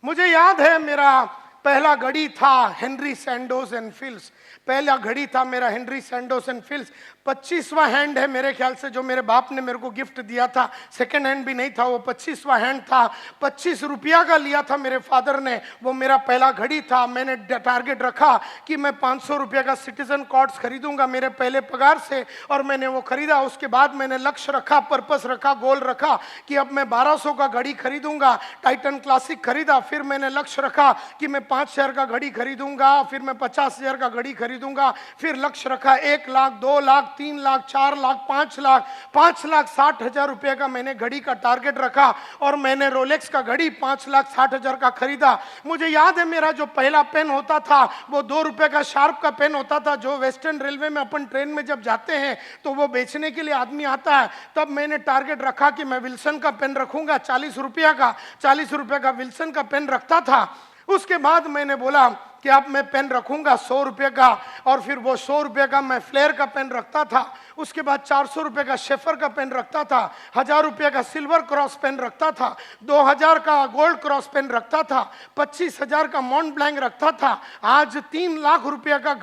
मुझे याद है मेरा पहला घड़ी था हेनरी सैंडोज एंड फिल्स, पहला घड़ी था मेरा हेनरी सैंडोज एंड फिल्स। 25वां हैंड है मेरे ख्याल से, जो मेरे बाप ने मेरे को गिफ्ट दिया था, सेकंड हैंड भी नहीं था वो, 25वां हैंड था। 25 रुपया का लिया था मेरे फादर ने, वो मेरा पहला घड़ी था। मैंने टारगेट रखा कि मैं 500 रुपया का सिटीजन कॉर्ड्स खरीदूंगा मेरे पहले पगार से, और मैंने वो खरीदा। उसके बाद मैंने लक्ष्य रखा, पर्पस रखा, गोल रखा कि अब मैं 1200 का घड़ी खरीदूंगा, टाइटन क्लासिक खरीदा। फिर मैंने लक्ष्य रखा कि मैं 5000 का घड़ी खरीदूंगा, फिर मैं 50,000 का घड़ी खरीदूंगा। फिर लक्ष्य रखा 1 लाख, 2 लाख, 3 लाख, 4 लाख, 5 लाख, 5,60,000 रुपए का मैंने घड़ी का टारगेट रखा और मैंने रोलेक्स का घड़ी 5,60,000 का खरीदा। मुझे याद है मेरा जो पहला पेन होता था वो 2 रुपए का शार्प का पेन होता था, जो वेस्टर्न रेलवे में अपन ट्रेन में जब जाते हैं तो वो बेचने के लिए आदमी आता है। तब मैंने टारगेट रखा कि मैं विल्सन का पेन रखूंगा 40 रुपया का, 40 रुपए का विल्सन का पेन रखता था। उसके बाद मैंने बोला कि अब मैं पेन रखूंगा 100 रुपए का, और फिर वो 100 रुपए का मैं फ्लेयर का पेन रखता था। उसके बाद 400 रुपए का शेफर का पेन रखता था, 1000 रुपए का सिल्वर क्रॉस पेन रखता था, 2000 का गोल्ड क्रॉस पेन रखता था, 25,000 का मॉन्ट ब्लैंक रखता था। आज 3 लाख रुपए का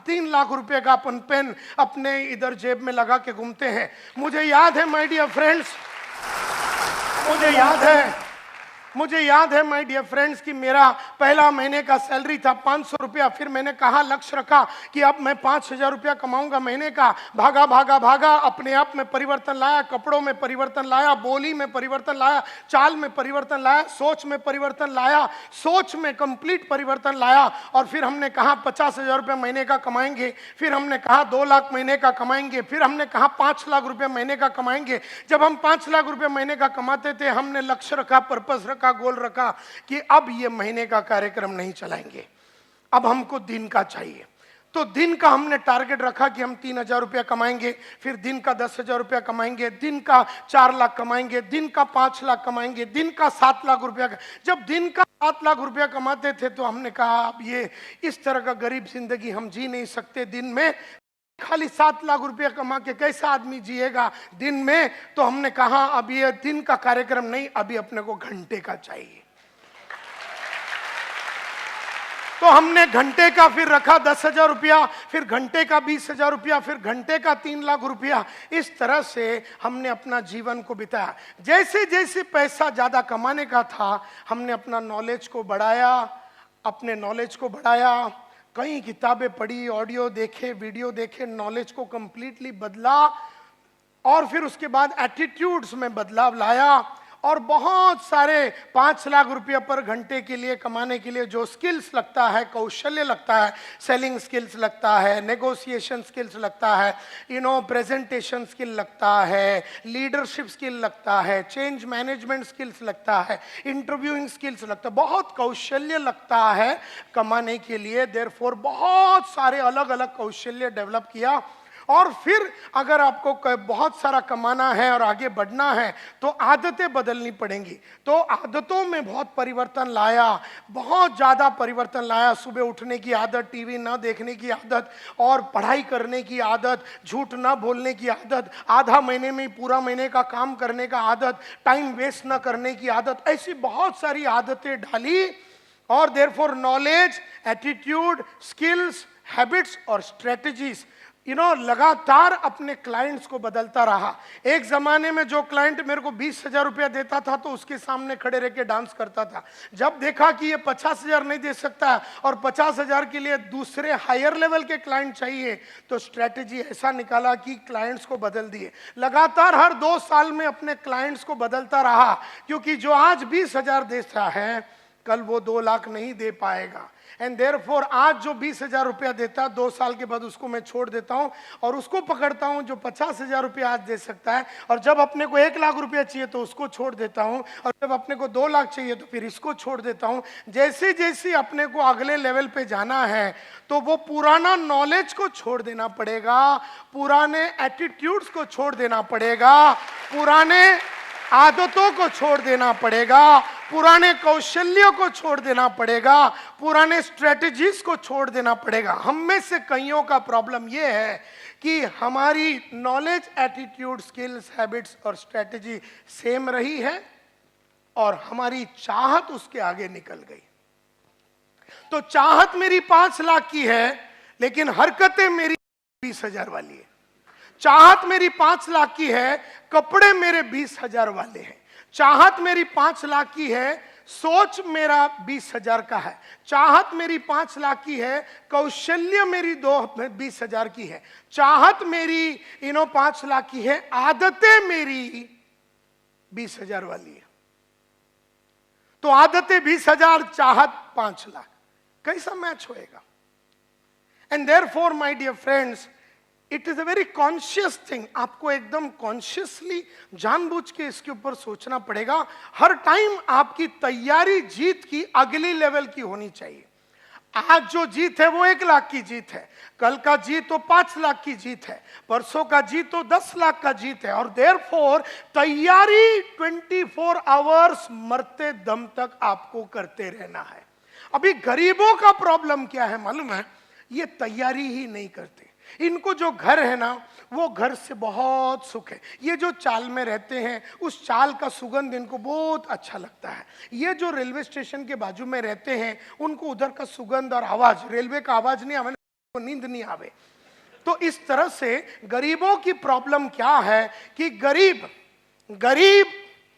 3 लाख रुपए का अपन पेन अपने इधर जेब में लगा के घूमते हैं। मुझे याद है माय डियर फ्रेंड्स, मुझे याद है माय डियर फ्रेंड्स कि मेरा पहला महीने का सैलरी था 500 रुपया। फिर मैंने कहा, लक्ष्य रखा कि अब मैं 5,000 रुपया कमाऊंगा महीने का। भागा भागा भागा, अपने आप में परिवर्तन लाया, कपड़ों में परिवर्तन लाया, बोली में परिवर्तन लाया, चाल में परिवर्तन लाया, सोच में परिवर्तन लाया, सोच में कंप्लीट परिवर्तन लाया। और फिर हमने कहा 50,000 रुपया महीने का कमाएंगे, फिर हमने कहा 2 लाख महीने का कमाएंगे, फिर हमने कहा 5 लाख रुपया महीने का कमाएंगे। जब हम 5 लाख रुपया महीने का कमाते थे, हमने लक्ष्य रखा, पर्पस रखा, गोल रखा कि अब ये महीने का कार्यक्रम नहीं चलाएंगे, अब हमको दिन का चाहिए। तो दिन का हमने टारगेट रखा कि हम 3,000 रुपया कमाएंगे, फिर दिन का 10,000 रुपया कमाएंगे, दिन का 4 लाख कमाएंगे, दिन का 5 लाख कमाएंगे, दिन का 7 लाख रुपया। जब दिन का 7 लाख रुपया कमाते थे तो हमने कहा अब ये इस तरह का गरीब जिंदगी हम जी नहीं सकते दिन में, खाली 7 लाख रुपया कमा के कैसा आदमी जिएगा दिन में। तो हमने कहा अब ये दिन का कार्यक्रम नहीं, अभी अपने को घंटे का चाहिए। तो हमने घंटे का फिर रखा 10,000 रुपया, फिर घंटे का 20,000 रुपया, फिर घंटे का 3 लाख रुपया। इस तरह से हमने अपना जीवन को बिताया। जैसे जैसे पैसा ज्यादा कमाने का था हमने अपना नॉलेज को बढ़ाया, अपने नॉलेज को बढ़ाया, कई किताबें पढ़ी, ऑडियो देखे, वीडियो देखे, नॉलेज को कंप्लीटली बदला और फिर उसके बाद एटीट्यूड्स में बदलाव लाया और बहुत सारे 5 लाख रुपया पर घंटे के लिए कमाने के लिए जो स्किल्स लगता है, कौशल्य लगता है, सेलिंग स्किल्स लगता है, नेगोशिएशन स्किल्स लगता है, प्रेजेंटेशन स्किल लगता है, लीडरशिप स्किल लगता है, चेंज मैनेजमेंट स्किल्स लगता है, इंटरव्यूइंग स्किल्स लगता है, बहुत कौशल्य लगता है कमाने के लिए। देयरफॉर बहुत सारे अलग अलग कौशल्य डेवलप किया। और फिर अगर आपको बहुत सारा कमाना है और आगे बढ़ना है तो आदतें बदलनी पड़ेंगी। तो आदतों में बहुत परिवर्तन लाया, बहुत ज़्यादा परिवर्तन लाया। सुबह उठने की आदत, टीवी ना देखने की आदत और पढ़ाई करने की आदत, झूठ ना बोलने की आदत, आधा महीने में पूरा महीने का काम करने का आदत, टाइम वेस्ट ना करने की आदत, ऐसी बहुत सारी आदतें डाली। और therefore knowledge, attitude, skills, habits और स्ट्रेटजीज लगातार अपने क्लाइंट्स को बदलता रहा। एक जमाने में जो क्लाइंट मेरे को 20,000 रुपया देता था तो उसके सामने खड़े रह के डांस करता था। जब देखा कि ये 50,000 नहीं दे सकता और 50,000 के लिए दूसरे हायर लेवल के क्लाइंट चाहिए तो स्ट्रेटेजी ऐसा निकाला कि क्लाइंट्स को बदल दिए। लगातार हर 2 साल में अपने क्लाइंट्स को बदलता रहा, क्योंकि जो आज 20,000 देता है कल वो 2 लाख नहीं दे पाएगा। एंड देयरफॉर आज जो 20,000 रुपया देता है 2 साल के बाद उसको मैं छोड़ देता हूं और उसको पकड़ता हूं जो 50,000 रुपया आज दे सकता है। और जब अपने को 1 लाख रुपया चाहिए तो उसको छोड़ देता हूं और जब अपने को 2 लाख चाहिए तो फिर इसको छोड़ देता हूं। जैसे जैसे अपने को अगले लेवल पे जाना है तो वो पुराना नॉलेज को छोड़ देना पड़ेगा, पुराने एटीट्यूड्स को छोड़ देना पड़ेगा, पुराने आदतों को छोड़ देना पड़ेगा, पुराने कौशल्यों को छोड़ देना पड़ेगा, पुराने स्ट्रेटजीज को छोड़ देना पड़ेगा। हम में से कईयों का प्रॉब्लम यह है कि हमारी नॉलेज, एटीट्यूड, स्किल्स, हैबिट्स और स्ट्रेटजी सेम रही है और हमारी चाहत उसके आगे निकल गई। तो चाहत मेरी 5 लाख की है लेकिन हरकतें मेरी 20,000 वाली है। चाहत मेरी 5 लाख की है, कपड़े मेरे 20,000 वाले हैं। चाहत मेरी 5 लाख की है, सोच मेरा 20,000 का है। चाहत मेरी 5 लाख की है, कौशल्य मेरी 20,000 की है। चाहत मेरी 5 लाख की है, आदतें मेरी 20,000 वाली है। तो आदतें 20,000, चाहत 5 लाख, कैसा मैच होएगा? And therefore my dear friends, it is a very conscious thing. आपको एकदम कॉन्शियसली जानबूझ के इसके ऊपर सोचना पड़ेगा। हर टाइम आपकी तैयारी जीत की अगली लेवल की होनी चाहिए। आज जो जीत है वो 1 लाख की जीत है, कल का जीत तो 5 लाख की जीत है, परसों का जीत तो 10 लाख का जीत है। और देयरफॉर तैयारी 24 आवर्स मरते दम तक आपको करते रहना है। अभी गरीबों का प्रॉब्लम क्या है मालूम है? ये तैयारी ही नहीं करते। इनको जो घर है ना वो घर से बहुत सुख है। ये जो चाल में रहते हैं उस चाल का सुगंध इनको बहुत अच्छा लगता है। ये जो रेलवे स्टेशन के बाजू में रहते हैं उनको उधर का सुगंध और आवाज, रेलवे का आवाज नहीं आवे, नींद नहीं आवे। तो इस तरह से गरीबों की प्रॉब्लम क्या है कि गरीब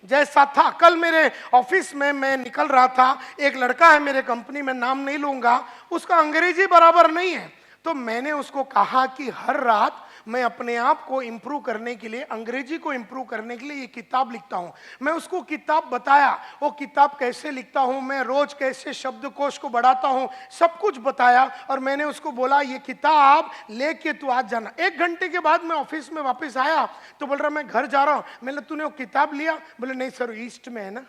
जैसा था। कल मेरे ऑफिस में मैं निकल रहा था, एक लड़का है मेरे कंपनी में, नाम नहीं लूंगा, उसका अंग्रेजी बराबर नहीं है। तो मैंने उसको कहा कि हर रात मैं अपने आप को इंप्रूव करने के लिए, अंग्रेजी को इंप्रूव करने के लिए ये किताब लिखता हूं। मैं उसको किताब बताया, वो किताब कैसे लिखता हूं, मैं रोज कैसे शब्दकोश को बढ़ाता हूं, सब कुछ बताया। और मैंने उसको बोला ये किताब लेके तू आज जाना। 1 घंटे के बाद मैं ऑफिस में वापस आया तो बोल रहा मैं घर जा रहा हूं। मैंने तूने वो किताब लिया? बोले नहीं सर, ईस्ट में है ना।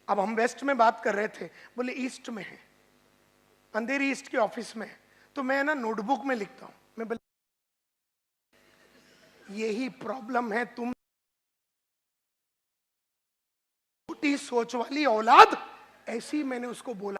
अब हम वेस्ट में बात कर रहे थे, बोले ईस्ट में है, अंधेरी ईस्ट के ऑफिस में है। तो मैं ना नोटबुक में लिखता हूं। मैं बोले यही प्रॉब्लम है, तुम छोटी सोच वाली औलाद ऐसे ही मैंने उसको बोला,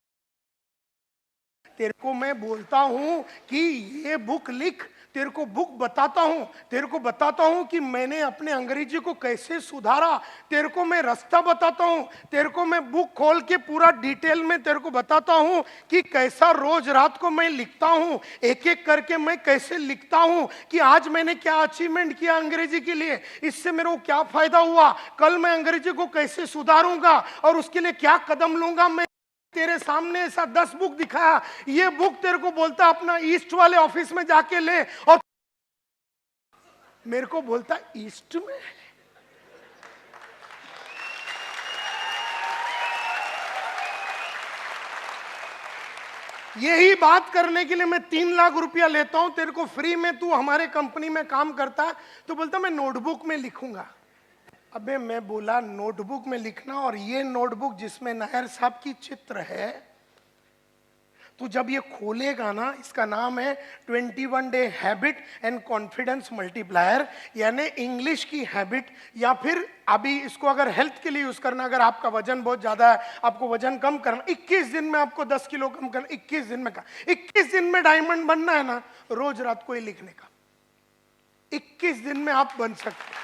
तेरे को मैं बोलता हूं कि ये बुक लिख, तेरे को बुक बताता हूं, तेरे को बताता हूं कि मैंने अपने अंग्रेजी को कैसे सुधारा, तेरे को मैं रास्ता बताता हूं, तेरे को मैं बुक खोल के पूरा डिटेल में तेरे को बताता हूं कि कैसा रोज रात को मैं लिखता हूं, एक एक करके मैं कैसे लिखता हूं कि आज मैंने क्या अचीवमेंट किया अंग्रेजी के लिए, इससे मेरे को क्या फायदा हुआ, कल मैं अंग्रेजी को कैसे सुधारूंगा और उसके लिए क्या कदम लूंगा। मैं तेरे सामने ऐसा 10 बुक दिखाया, ये बुक तेरे को बोलता अपना ईस्ट वाले ऑफिस में जाके ले, और मेरे को बोलता ईस्ट में। यही बात करने के लिए मैं 3 लाख रुपया लेता हूं तेरे को फ्री में, तू हमारे कंपनी में काम करता है, तो बोलता मैं नोटबुक में लिखूंगा। अबे मैं बोला नोटबुक में लिखना, और ये नोटबुक जिसमें नायर साहब की चित्र है, तू जब ये खोलेगा ना, इसका नाम है 21 day habit and confidence multiplier, यानी इंग्लिश की हैबिट, या फिर अभी इसको अगर हेल्थ के लिए यूज करना, अगर आपका वजन बहुत ज्यादा है, आपको वजन कम करना, 21 दिन में आपको 10 किलो कम करना, 21 दिन में 21 दिन में डायमंड बनना है ना, रोज रात को ये लिखने का, 21 दिन में आप बन सकते हैं।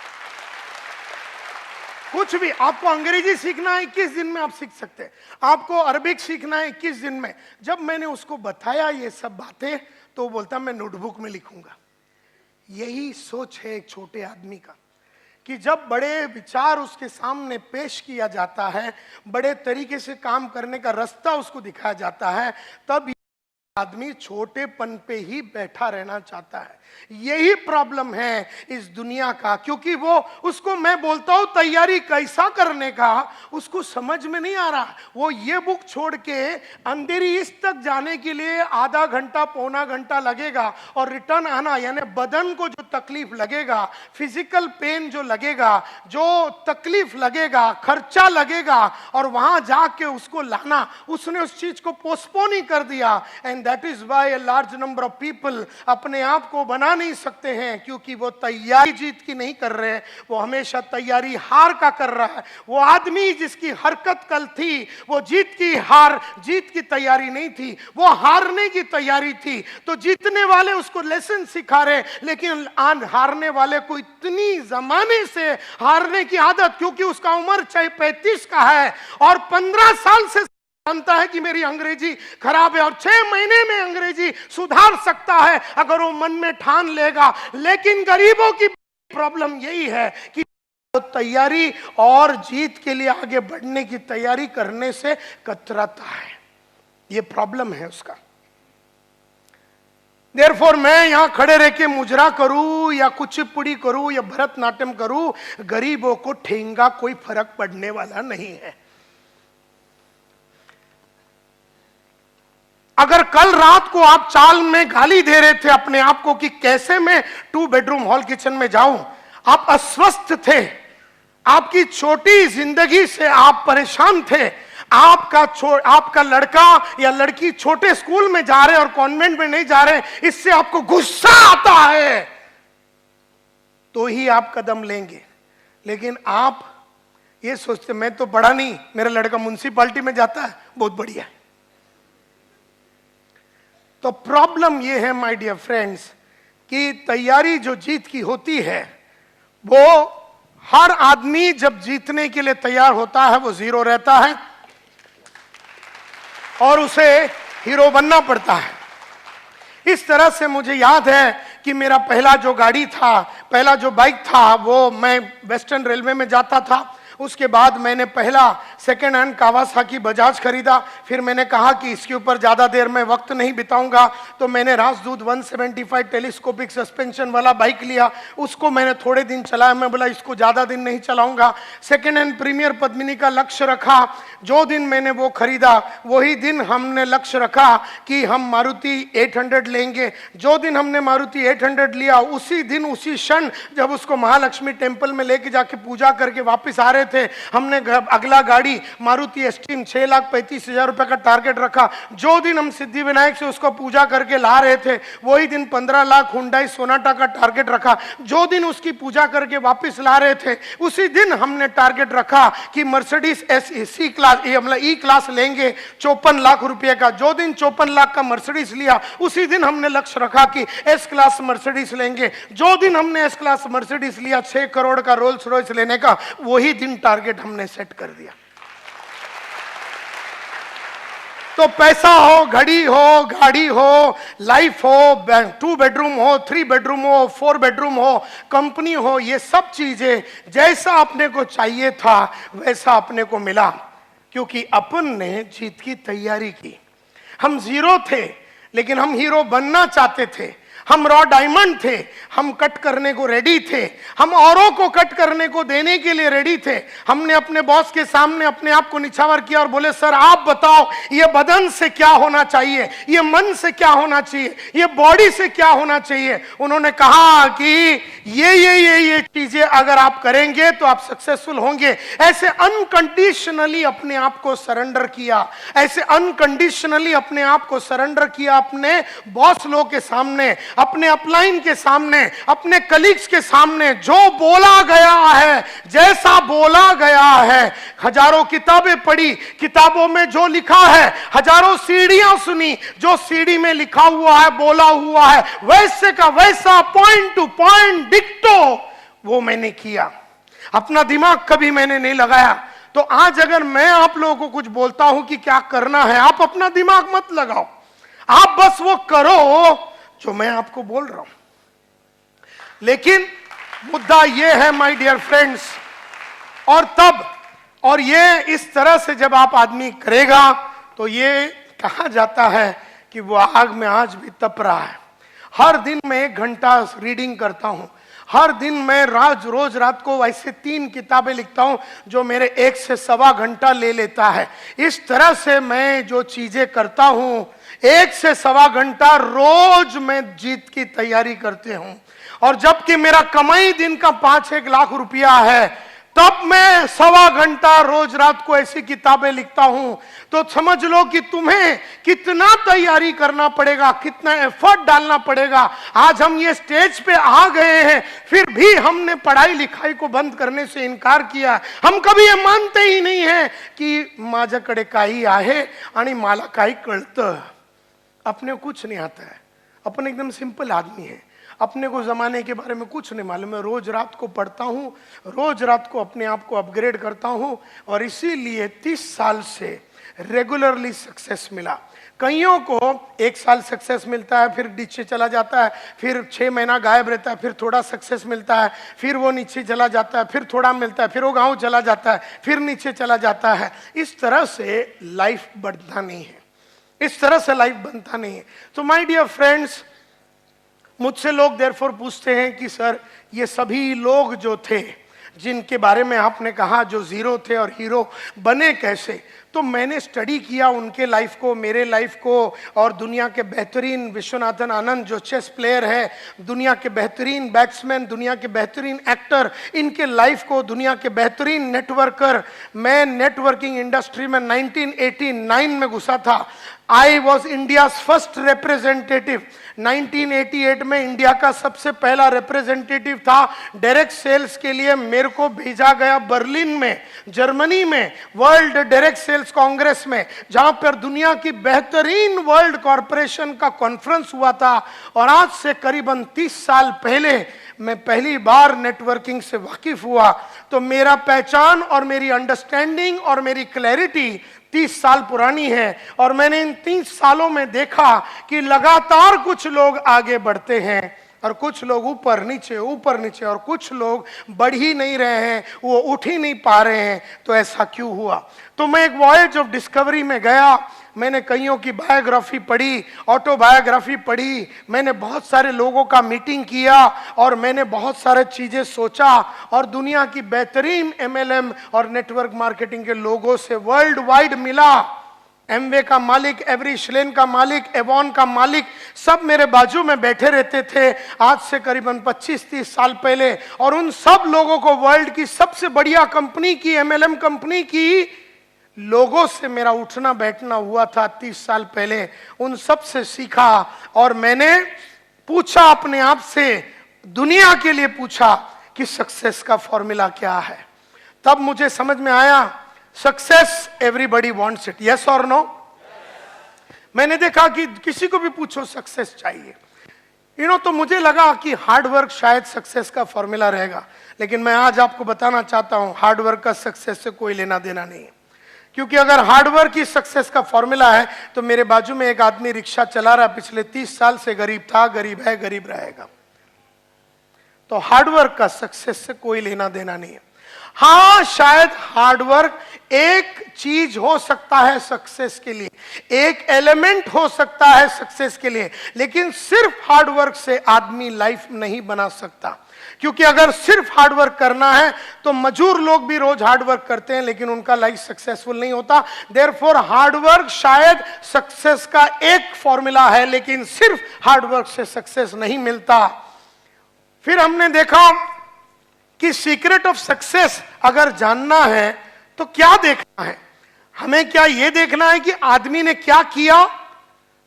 कुछ भी आपको अंग्रेजी सीखना है 21 दिन में आप सीख सकते हैं, आपको अरबिक सीखना है 21 दिन में। जब मैंने उसको बताया ये सब बातें, तो बोलता मैं नोटबुक में लिखूंगा। यही सोच है एक छोटे आदमी का, कि जब बड़े विचार उसके सामने पेश किया जाता है, बड़े तरीके से काम करने का रास्ता उसको दिखाया जाता है, तब आदमी छोटेपन पे ही बैठा रहना चाहता है। यही प्रॉब्लम है इस दुनिया का, क्योंकि वो उसको मैं बोलता हूं तैयारी कैसा करने का, उसको समझ में नहीं आ रहा। वो ये बुक छोड़ के अंधेरी ईस्ट तक जाने के लिए आधा घंटा पौना घंटा लगेगा, और रिटर्न आना, यानी बदन को जो तकलीफ लगेगा, फिजिकल पेन जो लगेगा, जो तकलीफ लगेगा, खर्चा लगेगा, और वहां जाके उसको लाना, उसने उस चीज को पोस्टपोन ही कर दिया। And that is why a large number of people अपने आप को बना नहीं सकते हैं, क्योंकि वो तैयारी जीत की नहीं कर रहे, वो हमेशा तैयारी हार का कर रहा है। वो आदमी जिसकी हरकत कल थी, वो जीत की तैयारी नहीं थी, वो हारने की तैयारी थी। तो जीतने वाले उसको लेसन सिखा रहे, लेकिन हारने वाले को इतनी जमाने से हारने की आदत, क्योंकि उसका उम्र चाहे 35 का है और 15 साल से जानता है कि मेरी अंग्रेजी खराब है, और 6 महीने में अंग्रेजी सुधार सकता है अगर वो मन में ठान लेगा। लेकिन गरीबों की प्रॉब्लम यही है कि तैयारी और जीत के लिए आगे बढ़ने की तैयारी करने से कतराता है। ये प्रॉब्लम है उसका। देयरफॉर मैं यहां खड़े रह के मुजरा करूं या कुचिपुड़ी करूं या भरतनाट्यम करूं, गरीबों को ठेंगा कोई फर्क पड़ने वाला नहीं है। अगर कल रात को आप चाल में गाली दे रहे थे अपने आप को कि कैसे मैं 2 बेडरूम हॉल किचन में जाऊं, आप अस्वस्थ थे, आपकी छोटी जिंदगी से आप परेशान थे, आपका लड़का या लड़की छोटे स्कूल में जा रहे और कॉन्वेंट में नहीं जा रहे, इससे आपको गुस्सा आता है, तो ही आप कदम लेंगे। लेकिन आप ये सोचते मैं तो पढ़ा नहीं, मेरा लड़का म्युनिसिपैलिटी में जाता है, बहुत बढ़िया। तो प्रॉब्लम ये है माय डियर फ्रेंड्स कि तैयारी जो जीत की होती है, वो हर आदमी जब जीतने के लिए तैयार होता है वो जीरो रहता है और उसे हीरो बनना पड़ता है। इस तरह से मुझे याद है कि मेरा पहला जो गाड़ी था, पहला जो बाइक था, वो मैं वेस्टर्न रेलवे में जाता था। उसके बाद मैंने पहला सेकेंड हैंड कावासाकी बजाज खरीदा। फिर मैंने कहा कि इसके ऊपर ज़्यादा देर में वक्त नहीं बिताऊंगा, तो मैंने राजदूत 175 टेलीस्कोपिक सस्पेंशन वाला बाइक लिया। उसको मैंने थोड़े दिन चलाया, मैं बोला इसको ज़्यादा दिन नहीं चलाऊंगा। सेकेंड हैंड प्रीमियर पद्मिनी का लक्ष्य रखा। जो दिन मैंने वो खरीदा वही दिन हमने लक्ष्य रखा कि हम मारुति 800 लेंगे। जो दिन हमने मारुति 800 लिया, उसी दिन उसी क्षण जब उसको महालक्ष्मी टेम्पल में लेके जाके पूजा करके वापस आ रहे थे। हमने अगला गाड़ी मारुति एस्टीम 6,35,000 रुपए का टारगेट रखा। जो दिन हम सिद्धि विनायक से उसको पूजा करके ला रहे थे वही दिन 15 लाख हुंडई सोनाटा का टारगेट रखा। जो दिन उसकी पूजा करके वापस ला रहे थे उसी दिन हमने टारगेट रखा कि Mercedes C class E class लेंगे 54 लाख रुपए का। जो दिन 54 लाख का मर्सिडीज लिया उसी दिन हमने लक्ष्य रखा कि एस क्लास मर्सिडीज लेंगे। जो दिन हमने एस क्लास मर्सिडीज लिया 6 करोड़ का रोल्स रॉयस लेने का, वही दिन टारगेट हमने सेट कर दिया। तो पैसा हो, घड़ी हो, गाड़ी हो, लाइफ हो, 2 बेडरूम हो, 3 बेडरूम हो, 4 बेडरूम हो, कंपनी हो, ये सब चीजें जैसा अपने को चाहिए था वैसा अपने को मिला, क्योंकि अपन ने जीत की तैयारी की। हम जीरो थे लेकिन हम हीरो बनना चाहते थे। हम रॉ डायमंड थे, हम कट करने को रेडी थे, हम औरों को कट करने को देने के लिए रेडी थे। हमने अपने बॉस के सामने अपने आप को निछावर किया और बोले सर आप बताओ ये बदन से क्या होना चाहिए, ये मन से क्या होना चाहिए, ये बॉडी से क्या होना चाहिए। उन्होंने कहा कि ये चीजें अगर आप करेंगे तो आप सक्सेसफुल होंगे। ऐसे अनकंडीशनली अपने आप को सरेंडर किया, ऐसे अनकंडीशनली अपने आप को सरेंडर किया अपने बॉस लोग के सामने, अपने अपलाइन के सामने, अपने कलीग्स के सामने। जो बोला गया है, जैसा बोला गया है, हजारों किताबें पढ़ी, किताबों में जो लिखा है, हजारों सीढ़ियां सुनी, जो सीढ़ी में लिखा हुआ है, बोला हुआ है, वैसे का वैसा पॉइंट टू पॉइंट डिक्टो वो मैंने किया। अपना दिमाग कभी मैंने नहीं लगाया। तो आज अगर मैं आप लोगों को कुछ बोलता हूं कि क्या करना है, आप अपना दिमाग मत लगाओ, आप बस वो करो जो मैं आपको बोल रहा हूं। लेकिन मुद्दा यह है माय डियर फ्रेंड्स, और ये इस तरह से जब आप आदमी करेगा तो ये कहा जाता है कि वो आग में आज भी तप रहा है। हर दिन मैं 1 घंटा रीडिंग करता हूं, हर दिन मैं रोज रात को ऐसे 3 किताबें लिखता हूं जो मेरे 1 से सवा घंटा ले लेता है। इस तरह से मैं जो चीजें करता हूं 1 से सवा घंटा रोज मैं जीत की तैयारी करते हूं। और जबकि मेरा कमाई दिन का 5-1 लाख रुपया है, तब मैं सवा घंटा रोज रात को ऐसी किताबें लिखता हूं। तो समझ लो कि तुम्हें कितना तैयारी करना पड़ेगा, कितना एफर्ट डालना पड़ेगा। आज हम ये स्टेज पे आ गए हैं, फिर भी हमने पढ़ाई लिखाई को बंद करने से इनकार किया। हम कभी ये मानते ही नहीं है कि माझ्याकडे काही आहे आणि मला काही कळतं। अपने को कुछ नहीं आता है, अपन एकदम सिंपल आदमी है, अपने को जमाने के बारे में कुछ नहीं मालूम। मैं रोज रात को पढ़ता हूँ, रोज रात को अपने आप को अपग्रेड करता हूँ, और इसीलिए 30 साल से रेगुलरली सक्सेस मिला। कईयों को 1 साल सक्सेस मिलता है, फिर नीचे चला जाता है, फिर 6 महीना गायब रहता है, फिर थोड़ा सक्सेस मिलता है, फिर वो नीचे चला जाता है, फिर थोड़ा मिलता है, फिर वो गाँव चला जाता है, फिर नीचे चला जाता है। इस तरह से लाइफ बढ़ता नहीं है, इस तरह से लाइफ बनता नहीं है। तो माय डियर फ्रेंड्स, मुझसे लोग देयरफॉर पूछते हैं कि सर ये सभी लोग जो थे जिनके बारे में आपने कहा जो जीरो थे और हीरो बने कैसे, तो मैंने स्टडी किया उनके लाइफ को, मेरे लाइफ को, और दुनिया के बेहतरीन विश्वनाथन आनंद जो चेस प्लेयर है, दुनिया के बेहतरीन बैट्समैन, दुनिया के बेहतरीन एक्टर, इनके लाइफ को, दुनिया के बेहतरीन नेटवर्कर। मैं नेटवर्किंग इंडस्ट्री में 1989 में घुसा था। I was India first representative. 1988 में इंडिया का सबसे पहला रिप्रेजेंटेटिव था। डायरेक्ट सेल्स के लिए मेरे को भेजा गया बर्लिन में, जर्मनी में, वर्ल्ड डायरेक्ट सेल्स कांग्रेस में, जहां पर दुनिया की बेहतरीन वर्ल्ड कॉरपोरेशन का कॉन्फ्रेंस हुआ था। और आज से करीबन 30 साल पहले मैं पहली बार नेटवर्किंग से वाकिफ हुआ। तो मेरा पहचान और मेरी अंडरस्टैंडिंग और मेरी क्लैरिटी 30 साल पुरानी है। और मैंने इन 30 सालों में देखा कि लगातार कुछ लोग आगे बढ़ते हैं और कुछ लोग ऊपर नीचे, और कुछ लोग बढ़ ही नहीं रहे हैं, वो उठ ही नहीं पा रहे हैं। तो ऐसा क्यों हुआ? तो मैं एक वॉयज ऑफ डिस्कवरी में गया। मैंने कईयों की बायोग्राफी पढ़ी, ऑटोबायोग्राफी पढ़ी, मैंने बहुत सारे लोगों का मीटिंग किया, और मैंने बहुत सारे चीजें सोचा, और दुनिया की बेहतरीन MLM और नेटवर्क मार्केटिंग के लोगों से वर्ल्ड वाइड मिला। एमवे का मालिक, एवरीश्लेन का मालिक, एवॉन का मालिक, सब मेरे बाजू में बैठे रहते थे आज से करीबन 25-30 साल पहले। और उन सब लोगों को वर्ल्ड की सबसे बढ़िया कंपनी की, एमएलएम कंपनी की लोगों से मेरा उठना बैठना हुआ था 30 साल पहले। उन सब से सीखा और मैंने पूछा अपने आप से, दुनिया के लिए पूछा कि सक्सेस का फॉर्मूला क्या है। तब मुझे समझ में आया, success everybody wants it, yes और नो। मैंने देखा कि किसी को भी पूछो सक्सेस चाहिए, तो मुझे लगा कि हार्ड वर्क शायद सक्सेस का फॉर्मूला रहेगा। लेकिन मैं आज आपको बताना चाहता हूं, हार्ड वर्क का सक्सेस से कोई लेना देना नहीं है। क्योंकि अगर हार्ड वर्क ही सक्सेस का फॉर्मूला है तो मेरे बाजू में एक आदमी रिक्शा चला रहा, पिछले 30 साल से गरीब था, गरीब है, गरीब रहेगा। तो हार्ड वर्क का सक्सेस से कोई लेना देना नहीं है। हाँ, शायद हार्डवर्क एक चीज हो सकता है सक्सेस के लिए, एक एलिमेंट हो सकता है सक्सेस के लिए, लेकिन सिर्फ हार्डवर्क से आदमी लाइफ नहीं बना सकता। क्योंकि अगर सिर्फ हार्डवर्क करना है तो मजूर लोग भी रोज हार्डवर्क करते हैं लेकिन उनका लाइफ सक्सेसफुल नहीं होता। देयरफॉर हार्डवर्क शायद सक्सेस का एक फॉर्मूला है, लेकिन सिर्फ हार्डवर्क से सक्सेस नहीं मिलता। फिर हमने देखा कि सीक्रेट ऑफ सक्सेस अगर जानना है तो क्या देखना है, हमें क्या यह देखना है कि आदमी ने क्या किया।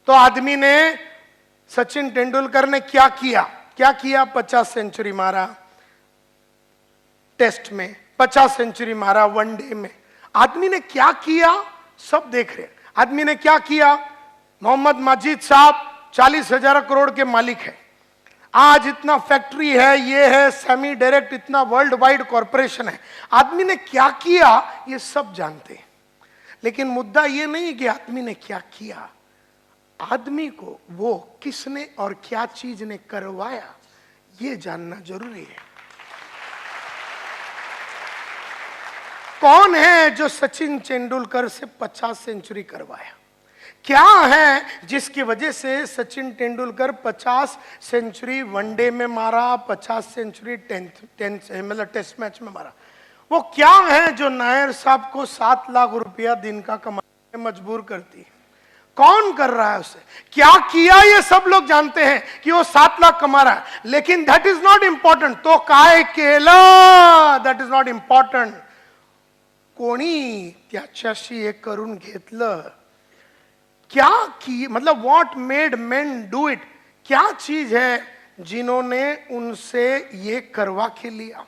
तो आदमी ने, सचिन तेंदुलकर ने क्या किया, 50 सेंचुरी मारा टेस्ट में, 50 सेंचुरी मारा वनडे में। आदमी ने क्या किया सब देख रहे। आदमी ने क्या किया, मोहम्मद माजिद साहब 40,000 करोड़ के मालिक है, आज इतना फैक्ट्री है, ये है, सेमी डायरेक्ट इतना वर्ल्ड वाइड कॉरपोरेशन है। आदमी ने क्या किया ये सब जानते हैं, लेकिन मुद्दा ये नहीं कि आदमी ने क्या किया, आदमी को वो किसने और क्या चीज ने करवाया ये जानना जरूरी है। कौन है जो सचिन तेंदुलकर से 50 सेंचुरी करवाया, क्या है जिसकी वजह से सचिन तेंदुलकर 50 सेंचुरी वनडे में मारा, 50 सेंचुरी मतलब टेस्ट मैच में मारा। वो क्या है जो नायर साहब को 7 लाख रुपया दिन का कमाने में मजबूर करती है। कौन कर रहा है उसे, क्या किया ये सब लोग जानते हैं कि वो 7 लाख कमा रहा है, लेकिन दैट इज नॉट इंपॉर्टंट। तो काय केलं दैट इज नॉट इंपॉर्टंट। कोणी त्याच्याशी हे करून घेतलं, क्या की, मतलब what made main do it, क्या चीज है जिन्होंने उनसे ये करवा के लिया,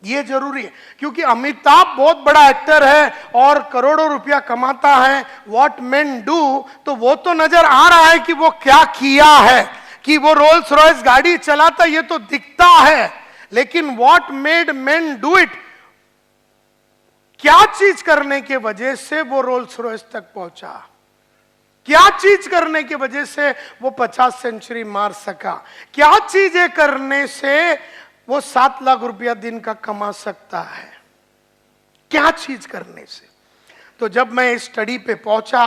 ये जरूरी है। क्योंकि अमिताभ बहुत बड़ा एक्टर है और करोड़ों रुपया कमाता है, व्हाट मेन डू, तो वो तो नजर आ रहा है कि वो क्या किया है, कि वो रोल्स रॉयस गाड़ी चलाता, ये तो दिखता है। लेकिन what made main do it, क्या चीज करने के वजह से वो रोल्स रॉयस तक पहुंचा, क्या चीज करने की वजह से वो 50 सेंचुरी मार सका, क्या चीजें करने से वो 7 लाख रुपया दिन का कमा सकता है, क्या चीज करने से। तो जब मैं इस स्टडी पे पहुंचा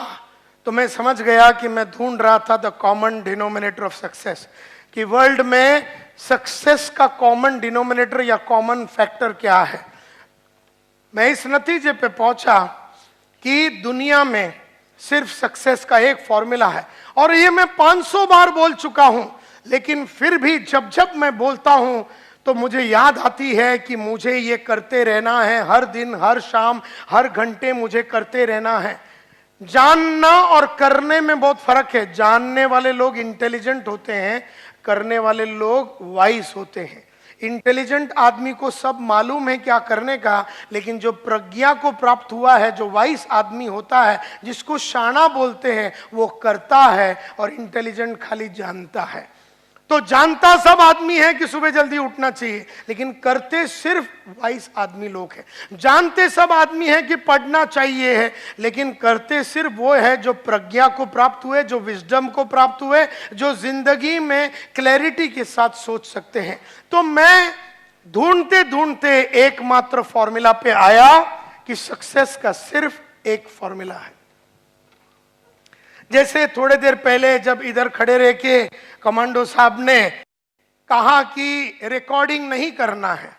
तो मैं समझ गया कि मैं ढूंढ रहा था the common denominator of success, कि वर्ल्ड में सक्सेस का कॉमन डिनोमिनेटर या कॉमन फैक्टर क्या है। मैं इस नतीजे पे पहुंचा कि दुनिया में सिर्फ सक्सेस का एक फॉर्मूला है, और ये मैं 500 बार बोल चुका हूं, लेकिन फिर भी जब जब मैं बोलता हूं तो मुझे याद आती है कि मुझे ये करते रहना है, हर दिन, हर शाम, हर घंटे मुझे करते रहना है। जानना और करने में बहुत फर्क है। जानने वाले लोग इंटेलिजेंट होते हैं, करने वाले लोग वाइज होते हैं। इंटेलिजेंट आदमी को सब मालूम है क्या करने का, लेकिन जो प्रज्ञा को प्राप्त हुआ है, जो वाइस आदमी होता है, जिसको शाना बोलते हैं, वो करता है, और इंटेलिजेंट खाली जानता है। तो जानता सब आदमी है कि सुबह जल्दी उठना चाहिए, लेकिन करते सिर्फ वाइस आदमी लोग हैं। जानते सब आदमी है कि पढ़ना चाहिए है, लेकिन करते सिर्फ वो है जो प्रज्ञा को प्राप्त हुए, जो विजडम को प्राप्त हुए, जो जिंदगी में क्लैरिटी के साथ सोच सकते हैं। तो मैं ढूंढते ढूंढते एकमात्र फॉर्मूला पे आया कि सक्सेस का सिर्फ एक फॉर्मूला है। जैसे थोड़े देर पहले जब इधर खड़े रह के कमांडो साहब ने कहा कि रिकॉर्डिंग नहीं करना है,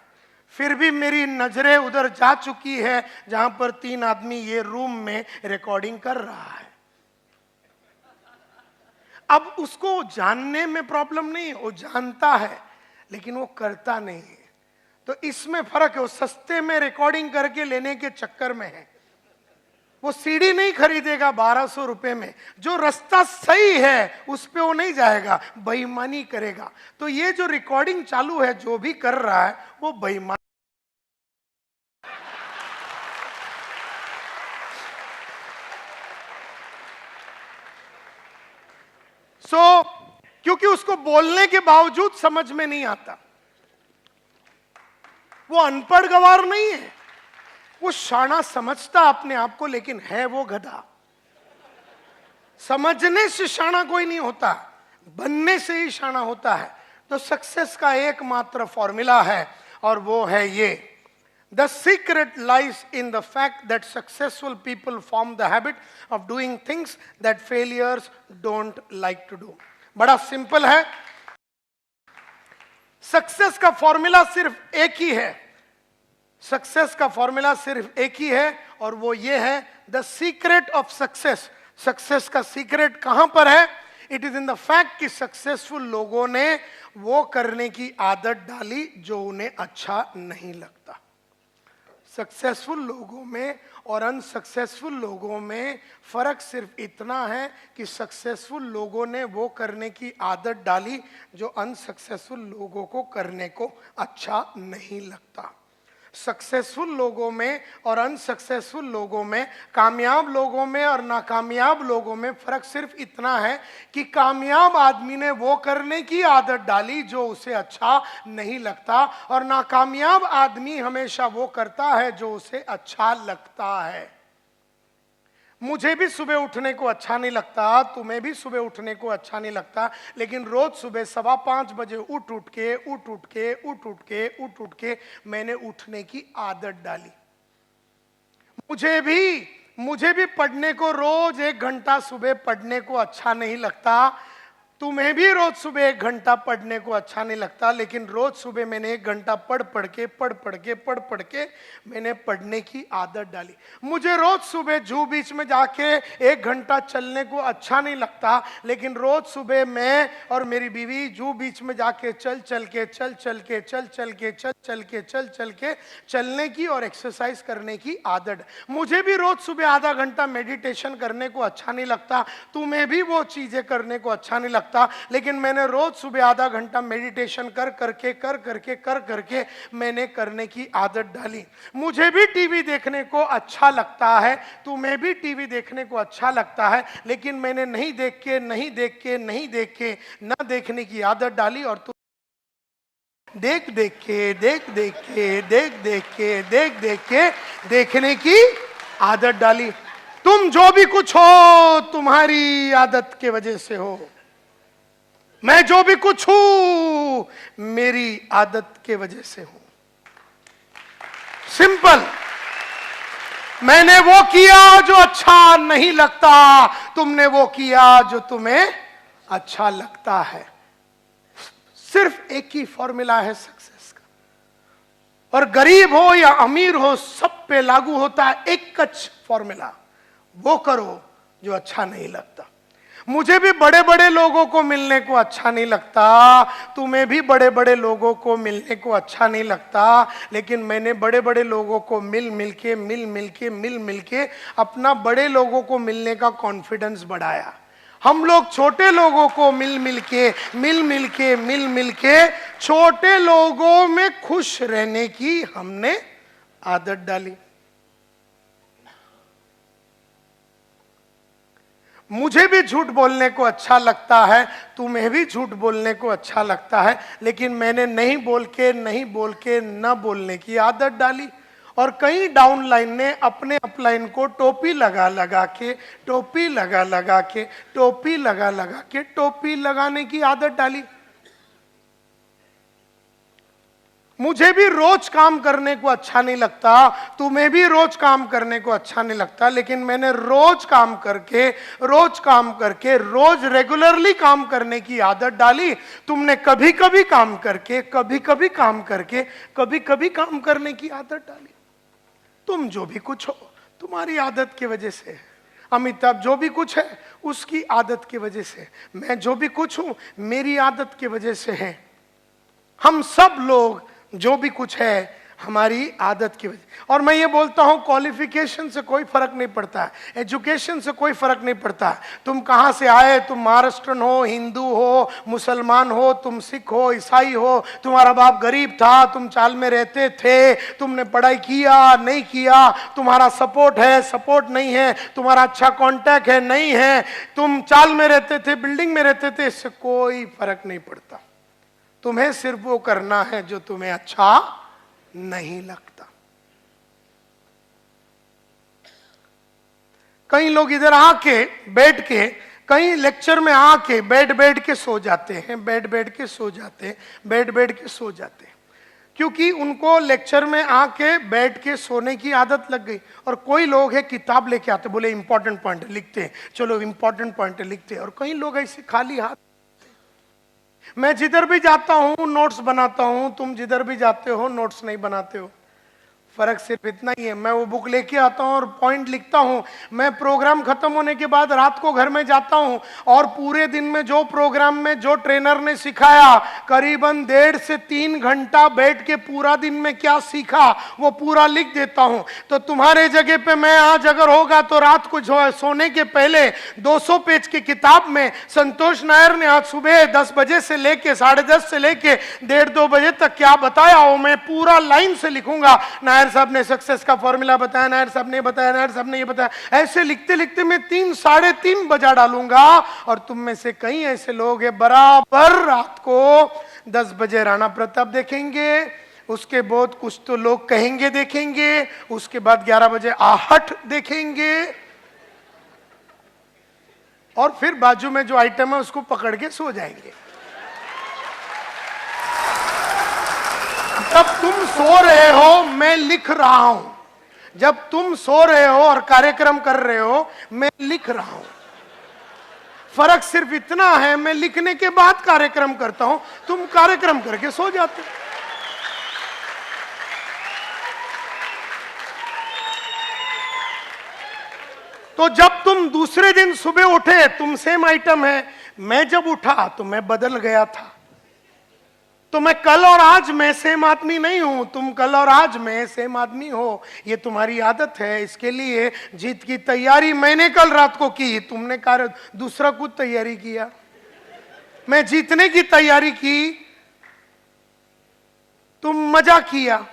फिर भी मेरी नजरें उधर जा चुकी है जहां पर 3 आदमी ये रूम में रिकॉर्डिंग कर रहा है। अब उसको जानने में प्रॉब्लम नहीं है, वो जानता है लेकिन वो करता नहीं है। तो इसमें फर्क है। वो सस्ते में रिकॉर्डिंग करके लेने के चक्कर में है। वो सीडी नहीं खरीदेगा 1200 रुपए में, जो रास्ता सही है उस पे वो नहीं जाएगा, बेईमानी करेगा। तो ये जो रिकॉर्डिंग चालू है, जो भी कर रहा है वो बेईमान। क्योंकि उसको बोलने के बावजूद समझ में नहीं आता। वो अनपढ़ गवार नहीं है, वो शाना समझता अपने आप को, लेकिन है वो गधा। समझने से शाना कोई नहीं होता, बनने से ही शाना होता है। तो सक्सेस का एकमात्र फॉर्मूला है और वो है ये: The secret lies in the fact that successful people form the habit of doing things that failures don't like to do. बड़ा सिंपल है। सक्सेस का फॉर्मूला सिर्फ एक ही है। सक्सेस का फॉर्मूला सिर्फ एक ही है और वो ये है: the secret of success. Success का सीक्रेट कहां पर है? It is in the fact कि सक्सेसफुल लोगों ने वो करने की आदत डाली जो उन्हें अच्छा नहीं लगता। सक्सेसफुल लोगों में और अनसक्सेसफुल लोगों में फर्क सिर्फ इतना है कि सक्सेसफुल लोगों ने वो करने की आदत डाली जो अनसक्सेसफुल लोगों को करने को अच्छा नहीं लगता। सक्सेसफुल लोगों में और अनसक्सेसफुल लोगों में, कामयाब लोगों में और नाकामयाब लोगों में फर्क सिर्फ इतना है कि कामयाब आदमी ने वो करने की आदत डाली जो उसे अच्छा नहीं लगता और नाकामयाब आदमी हमेशा वो करता है जो उसे अच्छा लगता है। मुझे भी सुबह उठने को अच्छा नहीं लगता, तुम्हें भी सुबह उठने को अच्छा नहीं लगता, लेकिन रोज सुबह 5:15 बजे उठ के मैंने उठने की आदत डाली। मुझे भी पढ़ने को रोज 1 घंटा सुबह पढ़ने को अच्छा नहीं लगता, तुम्हें भी रोज सुबह 1 घंटा पढ़ने को अच्छा नहीं लगता, लेकिन रोज सुबह मैंने 1 घंटा पढ़ के मैंने पढ़ने की आदत डाली। मुझे रोज सुबह जू बीच में जाके 1 घंटा चलने को अच्छा नहीं लगता, लेकिन रोज सुबह मैं और मेरी बीवी जू बीच में जाके चल के चलने की और एक्सरसाइज करने की आदत। मुझे भी रोज सुबह आधा घंटा मेडिटेशन करने को अच्छा नहीं लगता, तुम्हें भी वो चीजें करने को अच्छा नहीं लगता, लेकिन मैंने रोज सुबह आधा घंटा मेडिटेशन कर करके मैंने करने की आदत डाली। मुझे भी टीवी देखने को अच्छा लगता है, तुम्हें भी टीवी देखने को अच्छा लगता है, लेकिन मैंने नहीं देख के ना देखने की आदत डाली और तुम देख के देखने की आदत डाली। तुम जो भी कुछ हो तुम्हारी आदत के वजह से हो, मैं जो भी कुछ हूं मेरी आदत के वजह से हूं। सिंपल। मैंने वो किया जो अच्छा नहीं लगता, तुमने वो किया जो तुम्हें अच्छा लगता है। सिर्फ एक ही फॉर्मूला है सक्सेस का, और गरीब हो या अमीर हो सब पे लागू होता है एक कच फॉर्मूला: वो करो जो अच्छा नहीं लगता। मुझे भी बड़े बड़े लोगों को मिलने को अच्छा नहीं लगता, तुम्हें भी बड़े बड़े लोगों को मिलने को अच्छा नहीं लगता, लेकिन मैंने बड़े बड़े लोगों को मिल के अपना बड़े लोगों को मिलने का कॉन्फिडेंस बढ़ाया। हम लोग छोटे लोगों को मिल के छोटे लोगों में खुश रहने की हमने आदत डाली। मुझे भी झूठ बोलने को अच्छा लगता है, तुम्हें भी झूठ बोलने को अच्छा लगता है, लेकिन मैंने नहीं बोल के न बोलने की आदत डाली। और कई डाउनलाइन ने अपने अपलाइन को टोपी लगा के टोपी लगाने की आदत डाली। मुझे भी रोज काम करने को अच्छा नहीं लगता, तुम्हें भी रोज काम करने को अच्छा नहीं लगता, लेकिन मैंने रोज काम करके रोज रेगुलरली काम करने की आदत डाली। तुमने कभी कभी काम करके कभी कभी काम करने की आदत डाली। तुम जो भी कुछ हो तुम्हारी आदत की वजह से, अमिताभ जो भी कुछ है उसकी आदत की वजह से, मैं जो भी कुछ हूं मेरी आदत की वजह से है। हम सब लोग जो भी कुछ है हमारी आदत की वजह। और मैं ये बोलता हूं क्वालिफिकेशन से कोई फर्क नहीं पड़ता, एजुकेशन से कोई फर्क नहीं पड़ता। तुम कहां से आए, तुम महाराष्ट्रन हो, हिंदू हो, मुसलमान हो, तुम सिख हो, ईसाई हो, तुम्हारा बाप गरीब था, तुम चाल में रहते थे, तुमने पढ़ाई किया नहीं किया, तुम्हारा सपोर्ट है सपोर्ट नहीं है, तुम्हारा अच्छा कांटेक्ट है नहीं है, तुम चाल में रहते थे बिल्डिंग में रहते थे, इससे कोई फर्क नहीं पड़ता। तुम्हें सिर्फ वो करना है जो तुम्हें अच्छा नहीं लगता। कई लोग इधर आके बैठ के, कई लेक्चर में आके बैठ के सो जाते हैं, बैठ के सो जाते हैं, क्योंकि उनको लेक्चर में आके बैठ के सोने की आदत लग गई। और कोई लोग है किताब लेके आते, बोले इंपॉर्टेंट पॉइंट लिखते हैं, चलो इंपॉर्टेंट पॉइंट लिखते हैं। और कई लोग ऐसे खाली हाथ, मैं जिधर भी जाता हूं नोट्स बनाता हूं, तुम जिधर भी जाते हो नोट्स नहीं बनाते हो। फर्क सिर्फ इतना ही है, मैं वो बुक लेके आता हूं और पॉइंट लिखता हूं। मैं प्रोग्राम खत्म होने के बाद रात को घर में जाता हूं और पूरे दिन में जो प्रोग्राम में जो ट्रेनर ने सिखाया, करीबन 1.5 से 3 घंटा बैठ के पूरा दिन में क्या सीखा वो पूरा लिख देता हूं। तो तुम्हारे जगह पे मैं आज अगर होगा तो रात को सोने के पहले 200 पेज की किताब में संतोष नायर ने आज सुबह 10 बजे से लेके 10:30 से लेके 1:30-2 बजे तक क्या बताया वो मैं पूरा लाइन से लिखूंगा। नायर साहब ने सक्सेस का फॉर्मूला बताया, नायर साहब ने बताया, नायर साहब ने ये बताया। ऐसे लिखते लिखते मैं 3-3:30 बजा डालूंगा। और तुम में से कई ऐसे लोग हैं बराबर रात को 10 बजे राणा प्रताप देखेंगे, उसके बाद कुछ तो लोग कहेंगे देखेंगे, उसके बाद 11 बजे आहट देखेंगे, और फिर बाजू में जो आइटम है उसको पकड़ के सो जाएंगे। जब तुम सो रहे हो मैं लिख रहा हूं, जब तुम सो रहे हो और कार्यक्रम कर रहे हो मैं लिख रहा हूं। फर्क सिर्फ इतना है, मैं लिखने के बाद कार्यक्रम करता हूं, तुम कार्यक्रम करके सो जाते हो। तो जब तुम दूसरे दिन सुबह उठे, तुम सेम आइटम है, मैं जब उठा तो मैं बदल गया था। तो मैं कल और आज में सेम आदमी नहीं हूं, तुम कल और आज में सेम आदमी हो। ये तुम्हारी आदत है। इसके लिए जीत की तैयारी मैंने कल रात को की, तुमने दूसरा कुछ तैयारी किया। मैं जीतने की तैयारी की, तुम मजा किया।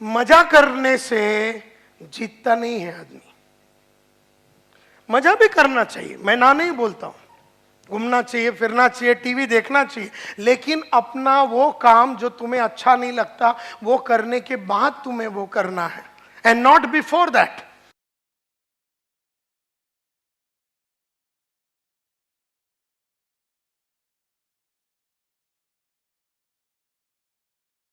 मजा करने से जीतता नहीं है आदमी। मजा भी करना चाहिए, मैं ना नहीं बोलता हूं, घूमना चाहिए, फिरना चाहिए, टीवी देखना चाहिए, लेकिन अपना वो काम जो तुम्हें अच्छा नहीं लगता वो करने के बाद तुम्हें वो करना है, एंड नॉट बिफोर दैट।